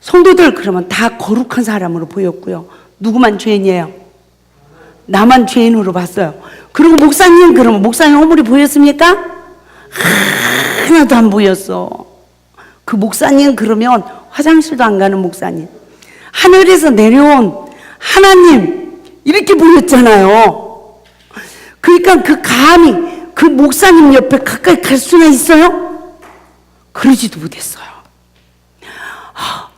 성도들 그러면 다 거룩한 사람으로 보였고요. 누구만 죄인이에요? 나만 죄인으로 봤어요. 그리고 목사님 그러면 목사님 허물이 보였습니까? 하나도 안 보였어. 그 목사님 그러면 화장실도 안 가는 목사님, 하늘에서 내려온 하나님 이렇게 보였잖아요. 그러니까 그 감히 그 목사님 옆에 가까이 갈 수나 있어요? 그러지도 못했어요.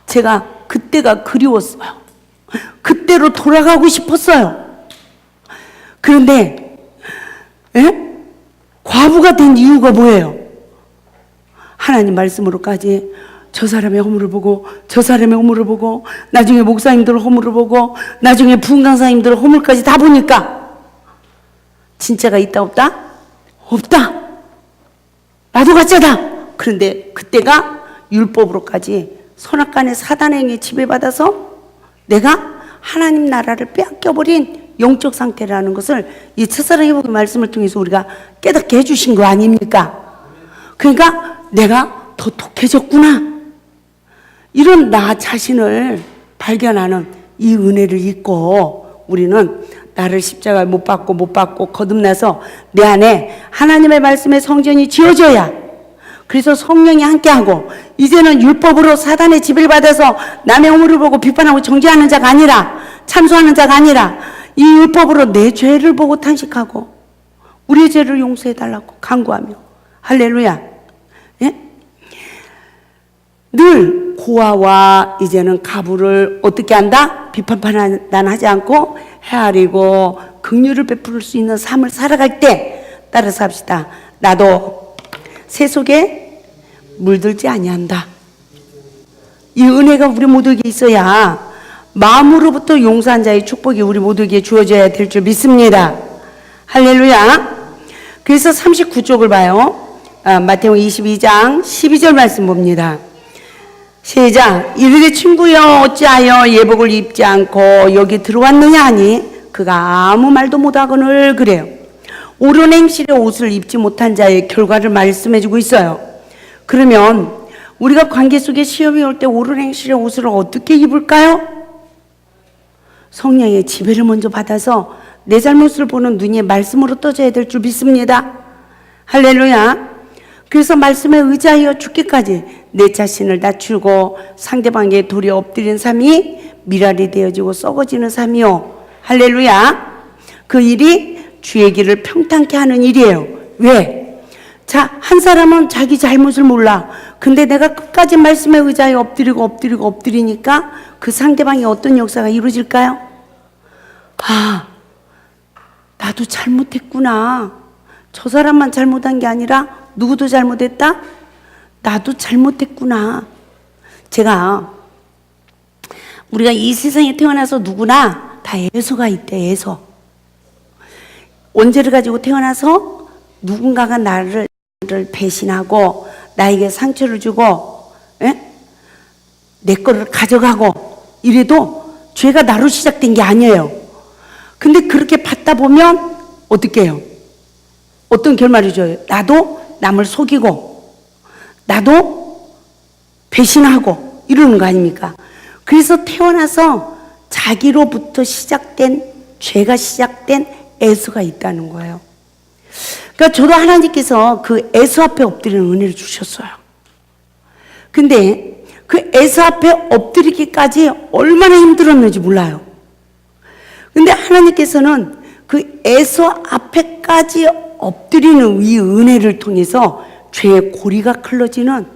제가 그때가 그리웠어요. 그때로 돌아가고 싶었어요. 그런데 과부가 된 이유가 뭐예요? 하나님 말씀으로까지 저 사람의 허물을 보고 저 사람의 허물을 보고 나중에 목사님들 허물을 보고 나중에 부흥강사님들 허물까지 다 보니까 진짜가 있다 없다? 없다. 나도 가짜다. 그런데 그때가 율법으로까지 선악간의 사단의 행위에 지배받아서 내가 하나님 나라를 빼앗겨버린 영적 상태라는 것을 이 첫사랑의 복음 말씀을 통해서 우리가 깨닫게 해주신 거 아닙니까? 그러니까 내가 더 독해졌구나. 이런 나 자신을 발견하는 이 은혜를 잊고 우리는 나를 십자가에 못 박고 거듭나서 내 안에 하나님의 말씀의 성전이 지어져야, 그래서 성령이 함께하고 이제는 율법으로 사단의 지배를 받아서 남의 허물을 보고 비판하고 정죄하는 자가 아니라, 참소하는 자가 아니라 이 율법으로 내 죄를 보고 탄식하고 우리의 죄를 용서해달라고 간구하며, 할렐루야. 예? 늘 고아와 이제는 가부를 어떻게 한다? 비판 판단하지 않고 헤아리고 긍휼을 베풀 수 있는 삶을 살아갈 때 따라서 합시다. 나도 새 속에 물들지 아니한다. 이 은혜가 우리 모두에게 있어야 마음으로부터 용서한 자의 축복이 우리 모두에게 주어져야 될 줄 믿습니다. 할렐루야. 그래서 39쪽을 봐요. 마태복음 22장 12절 말씀 봅니다. 시작. 이르되 친구여 어찌하여 예복을 입지 않고 여기 들어왔느냐 하니 그가 아무 말도 못하거늘 그래요. 옳은 행실의 옷을 입지 못한 자의 결과를 말씀해주고 있어요. 그러면 우리가 관계 속에 시험이 올 때 옳은 행실의 옷을 어떻게 입을까요? 성령의 지배를 먼저 받아서 내 잘못을 보는 눈이 말씀으로 떠져야 될 줄 믿습니다. 할렐루야. 그래서 말씀에 의지하여 죽기까지 내 자신을 낮추고 상대방의 돌에 엎드린 삶이 미랄이 되어지고 썩어지는 삶이요. 할렐루야. 그 일이 주의 길을 평탄케 하는 일이에요. 왜? 자, 한 사람은 자기 잘못을 몰라. 근데 내가 끝까지 말씀에 의지하여 엎드리니까 그 상대방이 어떤 역사가 이루어질까요? 아, 나도 잘못했구나. 저 사람만 잘못한 게 아니라 누구도 잘못했다? 나도 잘못했구나. 우리가 이 세상에 태어나서 누구나 다 애서가 있대, 애서. 원죄를 가지고 태어나서 누군가가 나를 배신하고 나에게 상처를 주고 내 거를 가져가고 이래도 죄가 나로 시작된 게 아니에요. 근데 그렇게 받다 보면 어떻게 해요? 어떤 결말이 줘요? 나도 남을 속이고 나도 배신하고 이러는 거 아닙니까? 그래서 태어나서 자기로부터 시작된, 죄가 시작된 애서가 있다는 거예요. 그러니까 저도 하나님께서 그 애서 앞에 엎드리는 은혜를 주셨어요. 근데 그 애서 앞에 엎드리기까지 얼마나 힘들었는지 몰라요. 근데 하나님께서는 그 애서 앞에까지 엎드리는 이 은혜를 통해서 죄의 고리가 클러지는,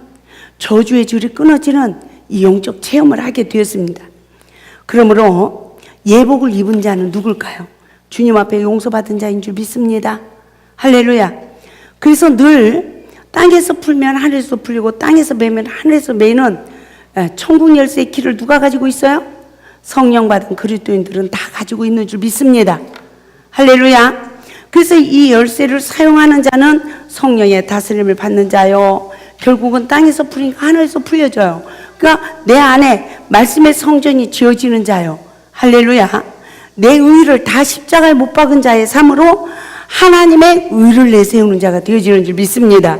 저주의 줄이 끊어지는 이 영적 체험을 하게 되었습니다. 그러므로 예복을 입은 자는 누굴까요? 주님 앞에 용서받은 자인 줄 믿습니다. 할렐루야. 그래서 늘 땅에서 풀면 하늘에서 풀리고 땅에서 매면 하늘에서 매는 천국 열쇠의 키를 누가 가지고 있어요? 성령 받은 그리스도인들은 다 가지고 있는 줄 믿습니다. 할렐루야. 그래서 이 열쇠를 사용하는 자는 성령의 다스림을 받는 자요. 결국은 땅에서 풀리니까 하늘에서 풀려져요. 그러니까 내 안에 말씀의 성전이 지어지는 자요. 할렐루야. 내 의를 다 십자가에 못 박은 자의 삶으로 하나님의 의를 내세우는 자가 되어지는 줄 믿습니다.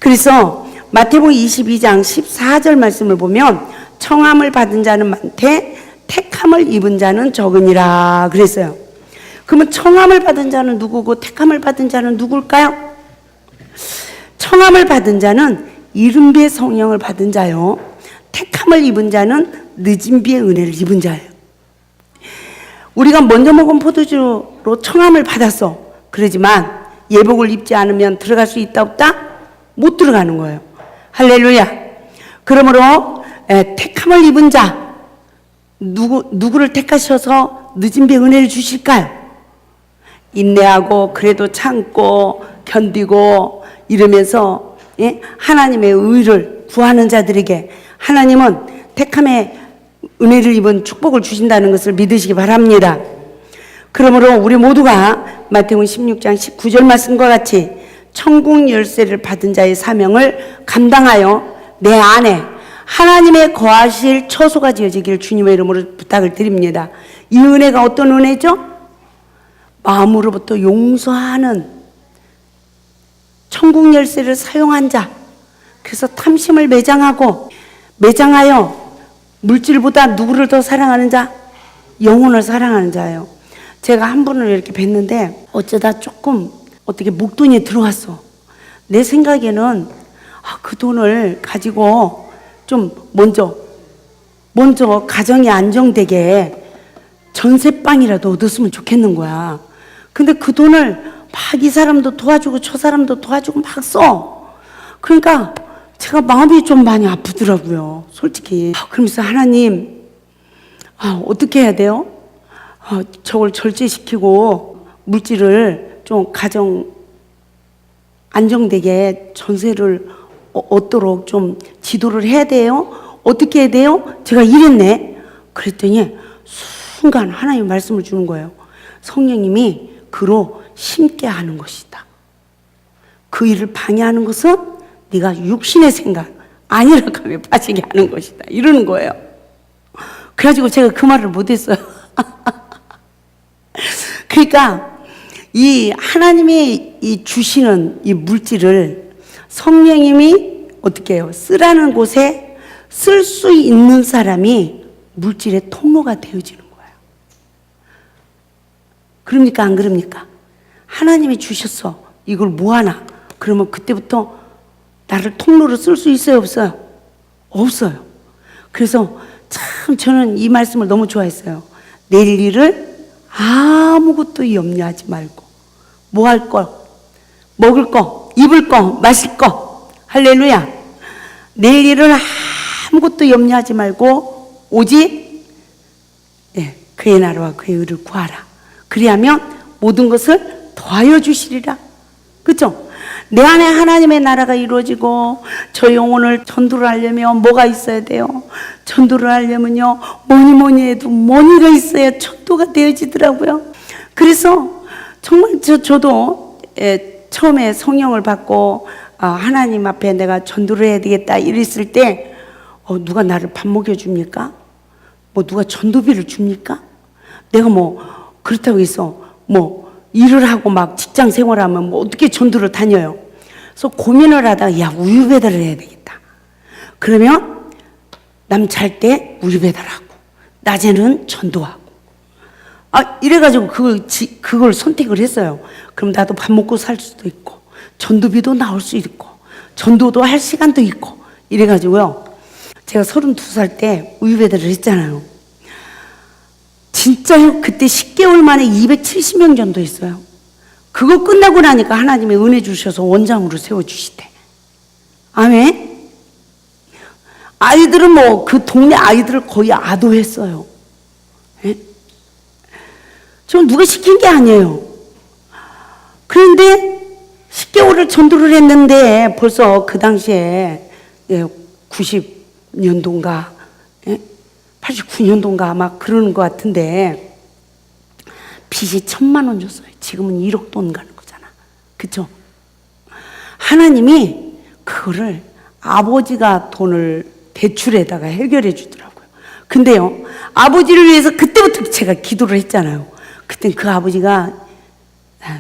그래서 마태복음 22장 14절 말씀을 보면 청함을 받은 자는 많되 택함을 입은 자는 적으니라 그랬어요. 그러면 청함을 받은 자는 누구고 택함을 받은 자는 누굴까요? 청함을 받은 자는 이른 비의 성령을 받은 자요. 택함을 입은 자는 늦은 비의 은혜를 입은 자예요. 우리가 먼저 먹은 포도주로 청함을 받았어. 그러지만 예복을 입지 않으면 들어갈 수 있다 없다? 못 들어가는 거예요. 할렐루야. 그러므로 택함을 입은 자, 누구를 택하셔서 늦은 비의 은혜를 주실까요? 인내하고 그래도 참고 견디고 이러면서 하나님의 의를 구하는 자들에게 하나님은 택함의 은혜를 입은 축복을 주신다는 것을 믿으시기 바랍니다. 그러므로 우리 모두가 마태복음 16장 19절 말씀과 같이 천국 열쇠를 받은 자의 사명을 감당하여 내 안에 하나님의 거하실 처소가 지어지기를 주님의 이름으로 부탁을 드립니다. 이 은혜가 어떤 은혜죠? 마음으로부터 용서하는 천국 열쇠를 사용한 자. 그래서 탐심을 매장하여 물질보다 누구를 더 사랑하는 자? 영혼을 사랑하는 자예요. 제가 한 분을 이렇게 뵀는데 어쩌다 조금 어떻게 목돈이 들어왔어. 내 생각에는 그 돈을 가지고 좀 먼저 가정이 안정되게 전세방이라도 얻었으면 좋겠는 거야. 근데 그 돈을 막 이 사람도 도와주고 저 사람도 도와주고 막 써. 그러니까 제가 마음이 좀 많이 아프더라고요, 솔직히. 그러면서 하나님, 어떻게 해야 돼요? 저걸 절제시키고 물질을 좀 가정 안정되게 전세를 얻도록 좀 지도를 해야 돼요? 어떻게 해야 돼요? 제가 이랬네. 그랬더니 순간 하나님 말씀을 주는 거예요. 성령님이 그로 심게 하는 것이다. 그 일을 방해하는 것은 네가 육신의 생각 아니라 하며 빠지게 하는 것이다. 이러는 거예요. 그래가지고 제가 그 말을 못했어요. 그러니까 이 하나님이 이 주시는 이 물질을 성령님이 어떻게 해요? 쓰라는 곳에 쓸 수 있는 사람이 물질의 통로가 되어지는 거예요. 그럽니까? 안 그럽니까? 하나님이 주셨어. 이걸 뭐하나? 그러면 그때부터 나를 통로로 쓸 수 있어요? 없어요? 없어요. 그래서 참 저는 이 말씀을 너무 좋아했어요. 내일 일을 아무것도 염려하지 말고 뭐 할 거, 먹을 거, 입을 거, 마실 거. 할렐루야. 내일 일을 아무것도 염려하지 말고 오직 그의 나라와 그의 의를 구하라. 그리하면 모든 것을 더하여 주시리라. 그렇죠? 내 안에 하나님의 나라가 이루어지고 저 영혼을 전도를 하려면 뭐가 있어야 돼요? 전도를 하려면요 뭐니 해도 뭐니가 있어야 전도가 되어지더라고요. 그래서 정말 저도 처음에 성령을 받고 하나님 앞에 내가 전도를 해야 되겠다 이랬을 때 누가 나를 밥 먹여줍니까? 뭐 누가 전도비를 줍니까? 내가 뭐 그렇다고 해서 뭐 일을 하고 막 직장 생활하면 뭐 어떻게 전도를 다녀요? 그래서 고민을 하다가 야 우유 배달을 해야 되겠다. 그러면 남 잘 때 우유 배달하고 낮에는 전도하고 이래가지고 그걸 선택을 했어요. 그럼 나도 밥 먹고 살 수도 있고 전도비도 나올 수 있고 전도도 할 시간도 있고 이래가지고요. 제가 32살 때 우유 배달을 했잖아요. 진짜요? 그때 10개월 만에 270명 정도 했어요. 그거 끝나고 나니까 하나님이 은혜 주셔서 원장으로 세워주시대. 아멘? 아이들은 뭐 그 동네 아이들을 거의 아도했어요. 예? 저 누가 시킨 게 아니에요. 그런데 10개월을 전도를 했는데 벌써 그 당시에 90년도인가 89년도인가 아마 그러는 것 같은데 빚이 1,000만 원 줬어요. 지금은 1억 돈 가는 거잖아. 그쵸? 하나님이 그거를 아버지가 돈을 대출에다가 해결해 주더라고요. 근데요, 아버지를 위해서 그때부터 제가 기도를 했잖아요. 그땐 그 아버지가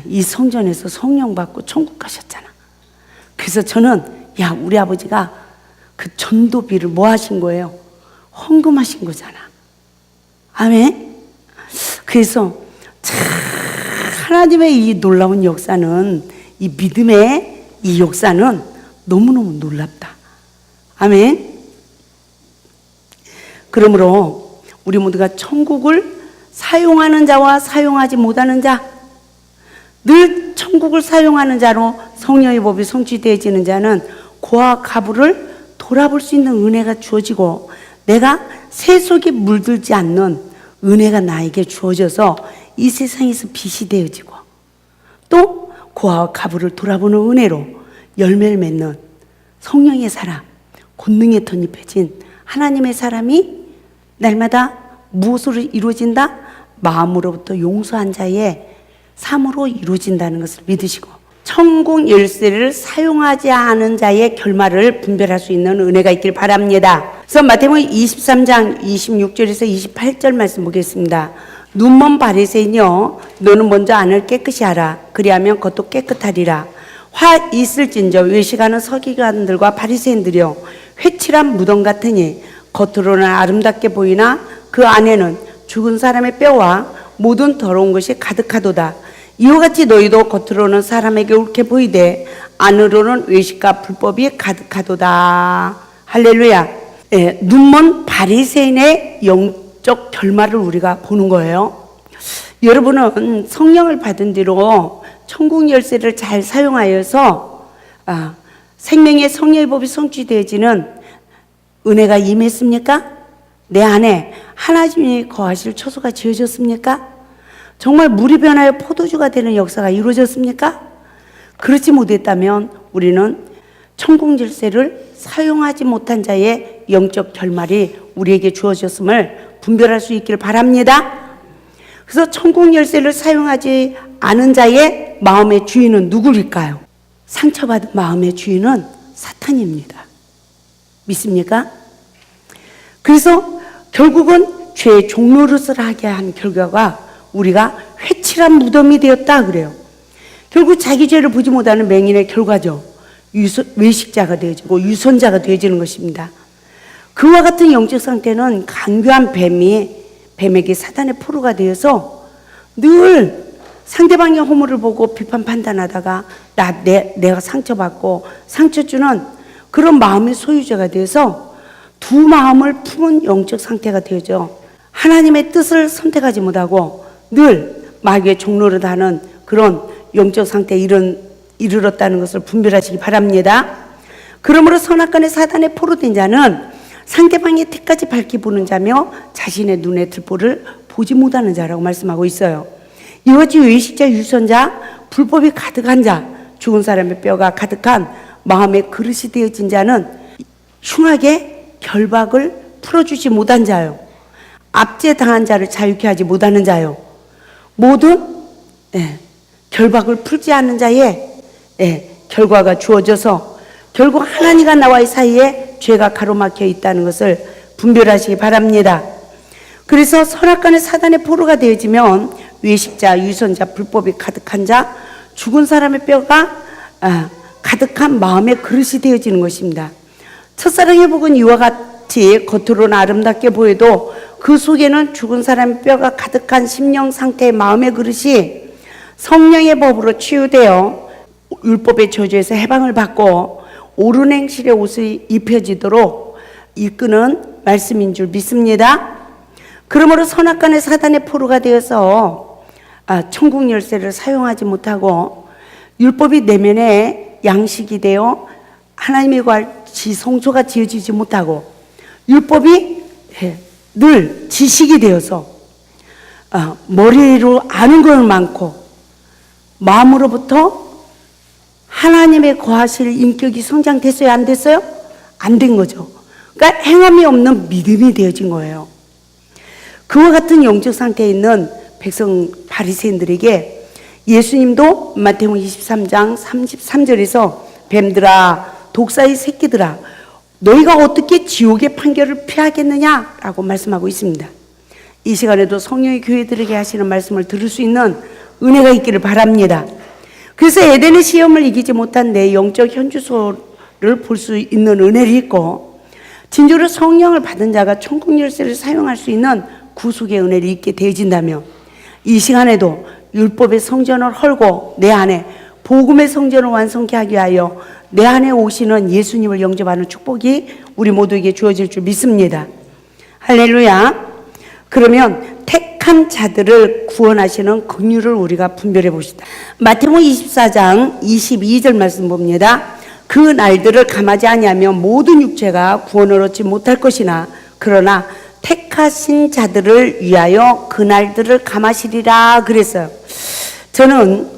이 성전에서 성령 받고 천국 가셨잖아. 그래서 저는 우리 아버지가 그 전도비를 뭐 하신 거예요? 헌금하신 거잖아. 아멘? 그래서 참 하나님의 이 놀라운 역사는 이 믿음의 이 역사는 너무너무 놀랍다. 아멘? 그러므로 우리 모두가 천국을 사용하는 자와 사용하지 못하는 자, 늘 천국을 사용하는 자로 성령의 법이 성취되어지는 자는 고와 가부를 돌아볼 수 있는 은혜가 주어지고 내가 세속에 물들지 않는 은혜가 나에게 주어져서 이 세상에서 빛이 되어지고 또 고아와 가부를 돌아보는 은혜로 열매를 맺는 성령의 사람, 권능에 덧입혀진 하나님의 사람이 날마다 무엇으로 이루어진다? 마음으로부터 용서한 자의 삶으로 이루어진다는 것을 믿으시고 천국 열쇠를 사용하지 않은 자의 결말을 분별할 수 있는 은혜가 있길 바랍니다. 그래서 마태복음 23장 26절에서 28절 말씀 보겠습니다. 눈먼 바리새인이여, 너는 먼저 안을 깨끗이 하라. 그리하면 겉도 깨끗하리라. 화 있을진저 외식하는 서기관들과 바리새인들이여, 회칠한 무덤 같으니 겉으로는 아름답게 보이나 그 안에는 죽은 사람의 뼈와 모든 더러운 것이 가득하도다. 이와 같이 너희도 겉으로는 사람에게 옳게 보이되 안으로는 외식과 불법이 가득하도다. 할렐루야. 예, 눈먼 바리새인의 영적 결말을 우리가 보는 거예요. 여러분은 성령을 받은 뒤로 천국 열쇠를 잘 사용하여서 생명의 성령의 법이 성취되어지는 은혜가 임했습니까? 내 안에 하나님이 거하실 처소가 지어졌습니까? 정말 물이 변하여 포도주가 되는 역사가 이루어졌습니까? 그렇지 못했다면 우리는 천국 열쇠를 사용하지 못한 자의 영적 결말이 우리에게 주어졌음을 분별할 수 있기를 바랍니다. 그래서 천국 열쇠를 사용하지 않은 자의 마음의 주인은 누구일까요? 상처받은 마음의 주인은 사탄입니다. 믿습니까? 그래서 결국은 죄의 종노릇을 하게 한 결과가 우리가 회칠한 무덤이 되었다 그래요. 결국 자기 죄를 보지 못하는 맹인의 결과죠. 외식자가 되어지고 유선자가 되어지는 것입니다. 그와 같은 영적 상태는 간교한 뱀에게 사단의 포로가 되어서 늘 상대방의 허물을 보고 비판 판단하다가 내가 상처받고 상처 주는 그런 마음의 소유자가 되어서 두 마음을 품은 영적 상태가 되어져 하나님의 뜻을 선택하지 못하고 늘 마귀의 종노릇 하는 그런 영적 상태에 이르렀다는 것을 분별하시기 바랍니다. 그러므로 선악간의 사단의 포로된 자는 상대방의 태까지 밝히 보는 자며 자신의 눈의 들보를 보지 못하는 자라고 말씀하고 있어요. 이와 같이 외식자, 유선자, 불법이 가득한 자, 죽은 사람의 뼈가 가득한 마음의 그릇이 되어진 자는 흉하게 결박을 풀어주지 못한 자요, 압제당한 자를 자유케 하지 못하는 자요, 모든 결박을 풀지 않는 자의 결과가 주어져서 결국 하나님과 나와의 사이에 죄가 가로막혀 있다는 것을 분별하시기 바랍니다. 그래서 선악간의 사단의 포로가 되어지면 외식자, 유선자, 불법이 가득한 자, 죽은 사람의 뼈가 가득한 마음의 그릇이 되어지는 것입니다. 첫사랑의 복은 이와 같이 겉으로는 아름답게 보여도 그 속에는 죽은 사람의 뼈가 가득한 심령 상태의 마음의 그릇이 성령의 법으로 치유되어 율법의 저주에서 해방을 받고 옳은 행실의 옷을 입혀지도록 이끄는 말씀인 줄 믿습니다. 그러므로 선악간의 사단의 포로가 되어서 천국 열쇠를 사용하지 못하고 율법이 내면에 양식이 되어 하나님의 같이 성소가 지어지지 못하고 율법이 늘 지식이 되어서 머리로 아는 건 많고 마음으로부터 하나님의 거하실 인격이 성장됐어요? 안 됐어요? 안 된 거죠. 그러니까 행함이 없는 믿음이 되어진 거예요. 그와 같은 영적 상태에 있는 백성 바리새인들에게 예수님도 마태복음 23장 33절에서 뱀들아, 독사의 새끼들아, 너희가 어떻게 지옥의 판결을 피하겠느냐라고 말씀하고 있습니다. 이 시간에도 성령의 교회들에게 하시는 말씀을 들을 수 있는 은혜가 있기를 바랍니다. 그래서 에덴의 시험을 이기지 못한 내 영적 현주소를 볼 수 있는 은혜를 있고, 진주로 성령을 받은 자가 천국 열쇠를 사용할 수 있는 구속의 은혜를 있게 되어진다면 이 시간에도 율법의 성전을 헐고 내 안에 복음의 성전을 완성케 하기 위하여 내 안에 오시는 예수님을 영접하는 축복이 우리 모두에게 주어질 줄 믿습니다. 할렐루야. 그러면 택한 자들을 구원하시는 긍휼을 우리가 분별해 봅시다. 마태복음 24장 22절 말씀 봅니다. 그 날들을 감하지 아니하면 모든 육체가 구원을 얻지 못할 것이나 그러나 택하신 자들을 위하여 그 날들을 감하시리라 그랬어요. 저는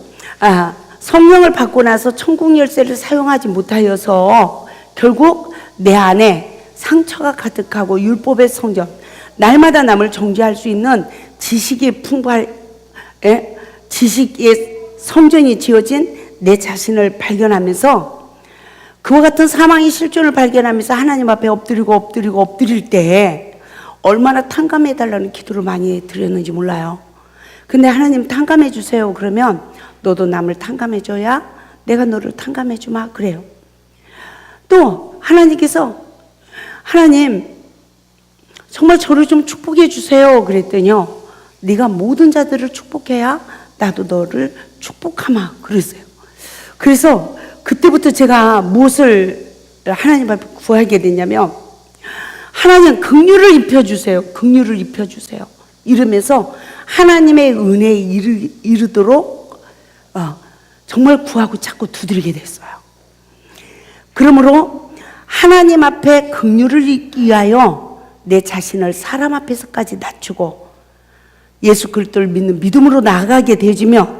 성령을 받고 나서 천국 열쇠를 사용하지 못하여서 결국 내 안에 상처가 가득하고 율법의 성전, 날마다 남을 정죄할 수 있는 지식의 지식의 성전이 지어진 내 자신을 발견하면서 그와 같은 사망의 실존을 발견하면서 하나님 앞에 엎드릴 때 얼마나 탕감해달라는 기도를 많이 드렸는지 몰라요. 근데 하나님 탕감해 주세요. 그러면 너도 남을 탕감해 줘야 내가 너를 탕감해 주마 그래요. 또 하나님께서 하나님 정말 저를 좀 축복해 주세요 그랬더니요, 네가 모든 자들을 축복해야 나도 너를 축복하마 그랬어요. 그래서 그때부터 제가 무엇을 하나님 앞에 구하게 됐냐면, 하나님 긍휼을 입혀주세요. 긍휼을 입혀주세요. 이러면서 하나님의 은혜에 이르도록 정말 구하고 찾고 두드리게 됐어요. 그러므로 하나님 앞에 긍휼을 입기 위하여 내 자신을 사람 앞에서까지 낮추고 예수 그리스도를 믿는 믿음으로 나아가게 되어지며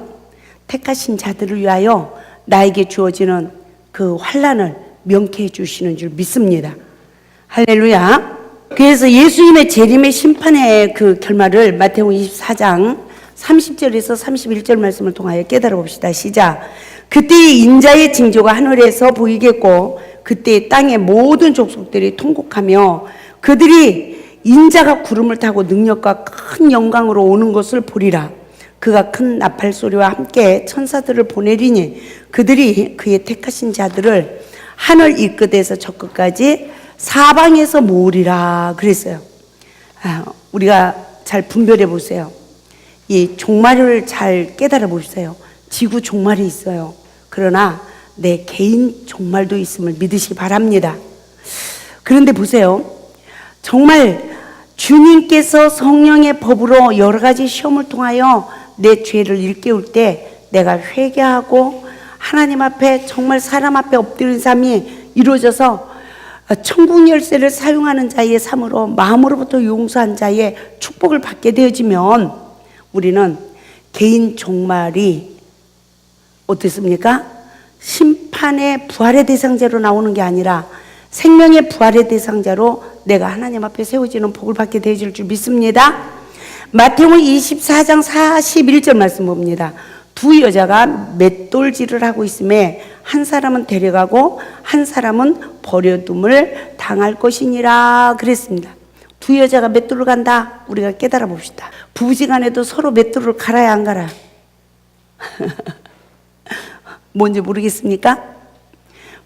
택하신 자들을 위하여 나에게 주어지는 그 환난을 명쾌해 주시는 줄 믿습니다. 할렐루야. 그래서 예수님의 재림의 심판의 그 결말을 마태복음 24장 30절에서 31절 말씀을 통하여 깨달아 봅시다. 시작. 그때의 인자의 징조가 하늘에서 보이겠고 그때 땅의 모든 족속들이 통곡하며 그들이 인자가 구름을 타고 능력과 큰 영광으로 오는 것을 보리라. 그가 큰 나팔 소리와 함께 천사들을 보내리니 그들이 그의 택하신 자들을 하늘 이 끝에서 저 끝까지 사방에서 모으리라 그랬어요. 우리가 잘 분별해 보세요. 이 종말을 잘 깨달아 보세요. 지구 종말이 있어요. 그러나 내 개인 종말도 있음을 믿으시기 바랍니다. 그런데 보세요. 정말 주님께서 성령의 법으로 여러 가지 시험을 통하여 내 죄를 일깨울 때 내가 회개하고 하나님 앞에 정말 사람 앞에 엎드린 삶이 이루어져서 천국 열쇠를 사용하는 자의 삶으로 마음으로부터 용서한 자의 축복을 받게 되어지면 우리는 개인 종말이 어떻습니까? 심판의 부활의 대상자로 나오는 게 아니라 생명의 부활의 대상자로 내가 하나님 앞에 세워지는 복을 받게 되어질 줄 믿습니다. 마태복음 24장 41절 말씀 봅니다. 두 여자가 맷돌질을 하고 있음에 한 사람은 데려가고 한 사람은 버려둠을 당할 것이니라 그랬습니다. 두 여자가 맷돌을 간다. 우리가 깨달아 봅시다. 부부지간에도 서로 맷돌을 갈아야 안 갈아요? 뭔지 모르겠습니까?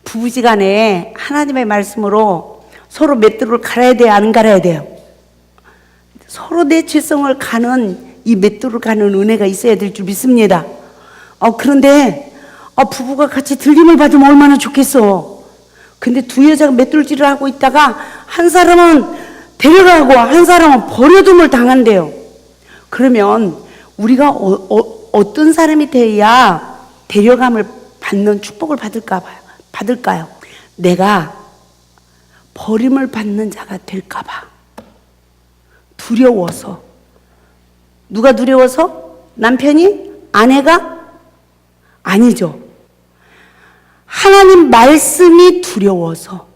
부부지간에 하나님의 말씀으로 서로 맷돌을 갈아야 돼요? 안 갈아야 돼요? 서로 내 죄성을 가는 이 맷돌을 가는 은혜가 있어야 될 줄 믿습니다. 그런데 부부가 같이 들림을 받으면 얼마나 좋겠어. 근데 두 여자가 맷돌질을 하고 있다가 한 사람은 데려가고 한 사람은 버려둠을 당한대요. 그러면 우리가 어떤 사람이 돼야 데려감을 받는 축복을 받을까요? 내가 버림을 받는 자가 될까봐 두려워서. 누가 두려워서? 남편이? 아내가? 아니죠. 하나님 말씀이 두려워서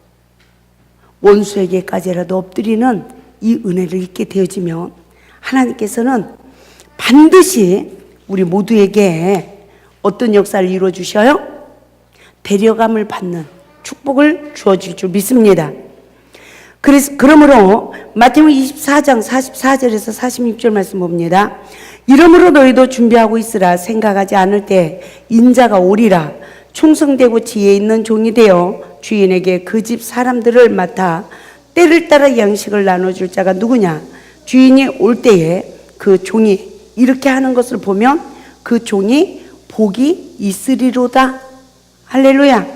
원수에게까지라도 엎드리는 이 은혜를 잊게 되어지면 하나님께서는 반드시 우리 모두에게 어떤 역사를 이루어 주셔요? 데려감을 받는 축복을 주어질 줄 믿습니다. 그러므로 마태복음 24장 44절에서 46절 말씀 봅니다. 이러므로 너희도 준비하고 있으라. 생각하지 않을 때 인자가 오리라. 충성되고 지혜 있는 종이 되어 주인에게 그 집 사람들을 맡아 때를 따라 양식을 나눠줄 자가 누구냐? 주인이 올 때에 그 종이 이렇게 하는 것을 보면 그 종이 복이 있으리로다. 할렐루야.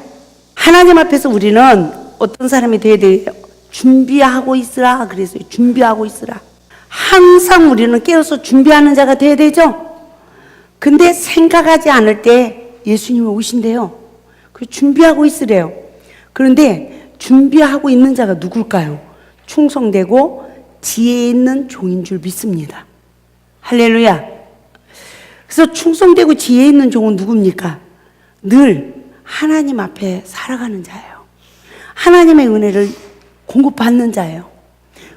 하나님 앞에서 우리는 어떤 사람이 되어야 돼요? 준비하고 있으라 그랬어요. 준비하고 있으라. 항상 우리는 깨어서 준비하는 자가 되어야 되죠. 근데 생각하지 않을 때 예수님이 오신대요. 그래서 준비하고 있으래요. 그런데 준비하고 있는 자가 누굴까요? 충성되고 지혜 있는 종인 줄 믿습니다. 할렐루야. 그래서 충성되고 지혜 있는 종은 누굽니까? 늘 하나님 앞에 살아가는 자예요. 하나님의 은혜를 공급받는 자예요.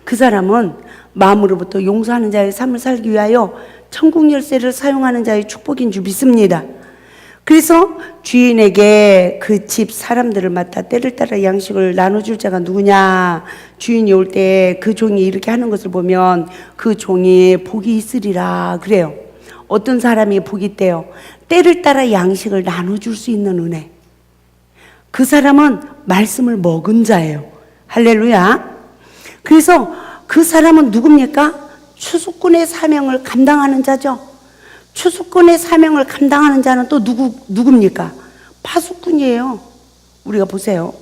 그 사람은 마음으로부터 용서하는 자의 삶을 살기 위하여 천국 열쇠를 사용하는 자의 축복인 줄 믿습니다. 그래서 주인에게 그 집 사람들을 맡아 때를 따라 양식을 나눠줄 자가 누구냐. 주인이 올 때 그 종이 이렇게 하는 것을 보면 그 종이 복이 있으리라 그래요. 어떤 사람이 복이 있대요? 때를 따라 양식을 나눠줄 수 있는 은혜. 그 사람은 말씀을 먹은 자예요. 할렐루야. 그래서 그 사람은 누굽니까? 추수꾼의 사명을 감당하는 자죠. 추수꾼의 사명을 감당하는 자는 또 누굽니까? 파수꾼이에요. 우리가 보세요.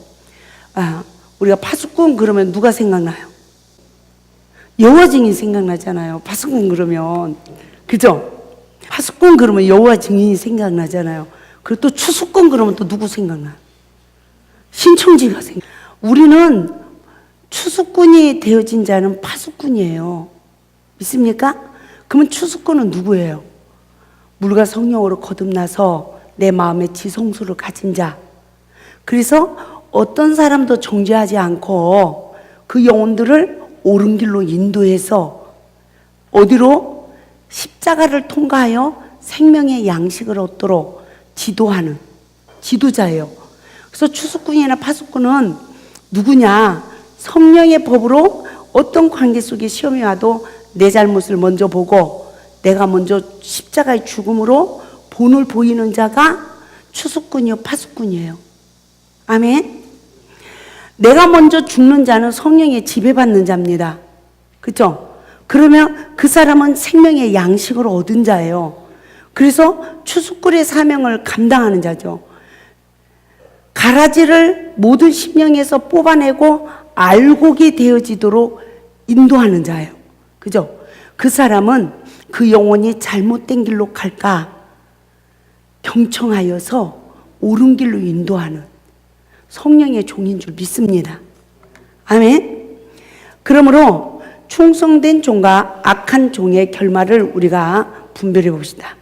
우리가 파수꾼 그러면 누가 생각나요? 여호와 증인 생각나잖아요. 파수꾼 그러면. 그죠? 파수꾼 그러면 여호와 증인이 생각나잖아요. 그리고 또 추수꾼 그러면 또 누구 생각나요? 신청지가 생각나요. 우리는 추수꾼이 되어진 자는 파수꾼이에요. 믿습니까? 그러면 추수꾼은 누구예요? 물과 성령으로 거듭나서 내 마음에 지성소를 가진 자. 그래서 어떤 사람도 정죄하지 않고 그 영혼들을 옳은 길로 인도해서 어디로? 십자가를 통과하여 생명의 양식을 얻도록 지도하는 지도자예요. 그래서 추수꾼이나 파수꾼은 누구냐? 성령의 법으로 어떤 관계 속에 시험이 와도 내 잘못을 먼저 보고 내가 먼저 십자가의 죽음으로 본을 보이는 자가 추수꾼이요 파수꾼이에요. 아멘. 내가 먼저 죽는 자는 성령에 지배받는 자입니다. 그렇죠? 그러면 그 사람은 생명의 양식을 얻은 자예요. 그래서 추수꾼의 사명을 감당하는 자죠. 가라지를 모든 심령에서 뽑아내고 알곡이 되어지도록 인도하는 자예요. 그죠? 그 사람은 그 영혼이 잘못된 길로 갈까 경청하여서 옳은 길로 인도하는 성령의 종인 줄 믿습니다. 아멘. 그러므로 충성된 종과 악한 종의 결말을 우리가 분별해 봅시다.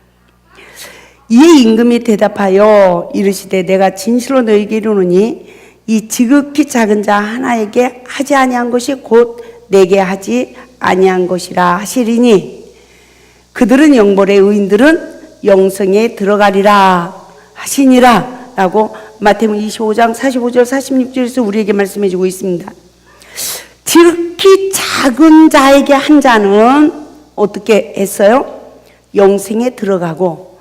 이에 임금이 대답하여 이르시되 내가 진실로 너희에게 이르노니 이 지극히 작은 자 하나에게 하지 아니한 것이 곧 내게 하지 아니한 것이라 하시리니 그들은 영벌의 의인들은 영성에 들어가리라 하시니라 라고 마태복음 25장 45절 46절에서 우리에게 말씀해 주고 있습니다. 지극히 작은 자에게 한 자는 어떻게 했어요? 영생에 들어가고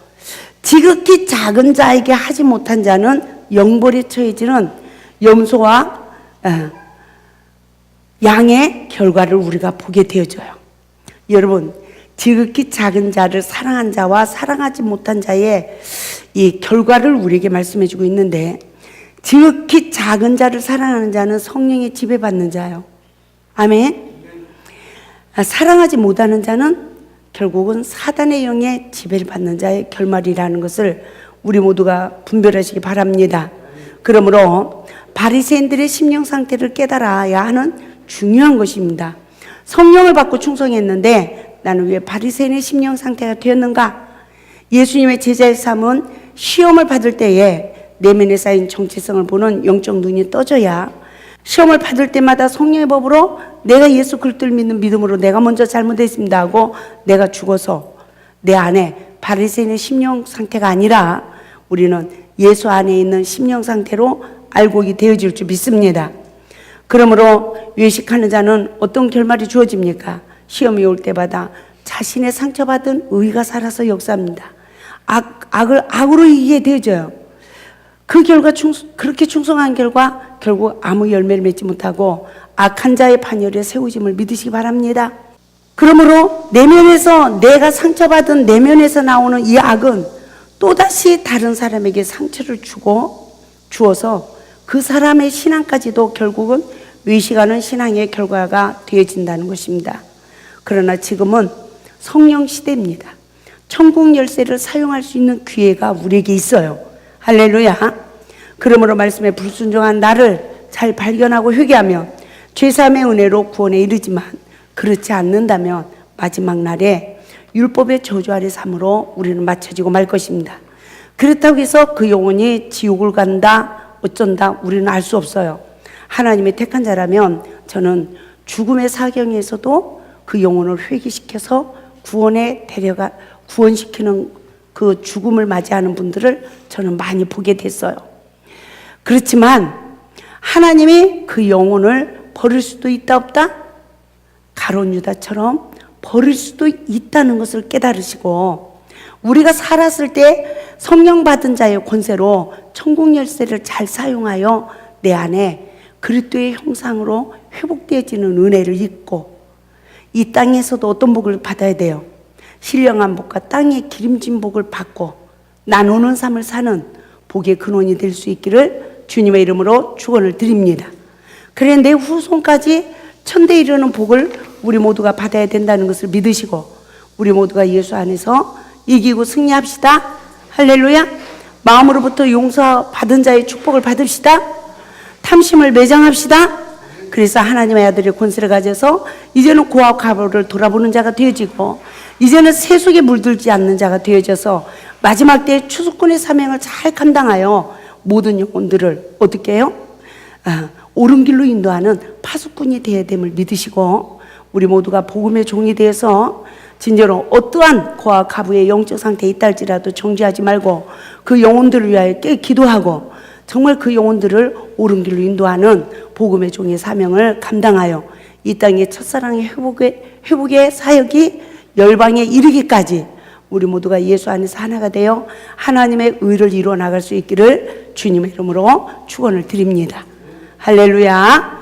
지극히 작은 자에게 하지 못한 자는 영벌에 처해지는 염소와 양의 결과를 우리가 보게 되어져요. 여러분, 지극히 작은 자를 사랑한 자와 사랑하지 못한 자의 이 결과를 우리에게 말씀해 주고 있는데 지극히 작은 자를 사랑하는 자는 성령에 지배받는 자예요. 아멘. 사랑하지 못하는 자는 결국은 사단의 영에 지배를 받는 자의 결말이라는 것을 우리 모두가 분별하시기 바랍니다. 그러므로 바리새인들의 심령 상태를 깨달아야 하는 중요한 것입니다. 성령을 받고 충성했는데 나는 왜 바리새인의 심령 상태가 되었는가? 예수님의 제자의 삶은 시험을 받을 때에 내면에 쌓인 정체성을 보는 영적 눈이 떠져야 시험을 받을 때마다 성령의 법으로 내가 예수 그리스도를 믿는 믿음으로 내가 먼저 잘못했습니다 하고 내가 죽어서 내 안에 바리새인의 심령 상태가 아니라 우리는 예수 안에 있는 심령 상태로 알곡이 되어질 줄 믿습니다. 그러므로 외식하는 자는 어떤 결말이 주어집니까? 시험이 올 때마다 자신의 상처받은 의가 살아서 역사합니다. 악을 악으로 이기게 되어져요. 그 결과 그렇게 충성한 결과 결국 아무 열매를 맺지 못하고 악한 자의 반열에 세우짐을 믿으시기 바랍니다. 그러므로 내면에서 내가 상처받은 내면에서 나오는 이 악은 또다시 다른 사람에게 상처를 주어서 그 사람의 신앙까지도 결국은 외식하는 신앙의 결과가 되어진다는 것입니다. 그러나 지금은 성령 시대입니다. 천국 열쇠를 사용할 수 있는 기회가 우리에게 있어요. 할렐루야. 그러므로 말씀에 불순종한 나를 잘 발견하고 회개하면 죄사함의 은혜로 구원에 이르지만 그렇지 않는다면 마지막 날에 율법의 저주 아래 삶으로 우리는 맞춰지고 말 것입니다. 그렇다고 해서 그 영혼이 지옥을 간다 어쩐다 우리는 알 수 없어요. 하나님의 택한 자라면 저는 죽음의 사경에서도 그 영혼을 회개시켜서 구원시키는 그 죽음을 맞이하는 분들을 저는 많이 보게 됐어요. 그렇지만 하나님이 그 영혼을 버릴 수도 있다 없다? 가룟 유다처럼 버릴 수도 있다는 것을 깨달으시고, 우리가 살았을 때 성령 받은 자의 권세로 천국 열쇠를 잘 사용하여 내 안에 그리스도의 형상으로 회복되어지는 은혜를 입고, 이 땅에서도 어떤 복을 받아야 돼요? 신령한 복과 땅에 기름진 복을 받고 나누는 삶을 사는 복의 근원이 될 수 있기를 주님의 이름으로 축원을 드립니다. 그래 내 후손까지 천대 이르는 복을 우리 모두가 받아야 된다는 것을 믿으시고, 우리 모두가 예수 안에서 이기고 승리합시다. 할렐루야. 마음으로부터 용서받은 자의 축복을 받읍시다. 탐심을 매장합시다. 그래서 하나님의 아들의 권세를 가져서 이제는 고아 가부를 돌아보는 자가 되어지고, 이제는 세속에 물들지 않는 자가 되어져서 마지막 때에 추수꾼의 사명을 잘 감당하여 모든 영혼들을 어떻게 해요? 옳은 길로 인도하는 파수꾼이 되어야 됨을 믿으시고, 우리 모두가 복음의 종이 되어서 진짜로 어떠한 고아 가부의 영적 상태에 있다 할지라도 정죄하지 말고 그 영혼들을 위하여 기도하고, 정말 그 영혼들을 옳은 길로 인도하는 복음의 종의 사명을 감당하여 이 땅의 첫사랑의 회복의 사역이 열방에 이르기까지 우리 모두가 예수 안에서 하나가 되어 하나님의 의를 이루어 나갈 수 있기를 주님의 이름으로 축원을 드립니다. 할렐루야.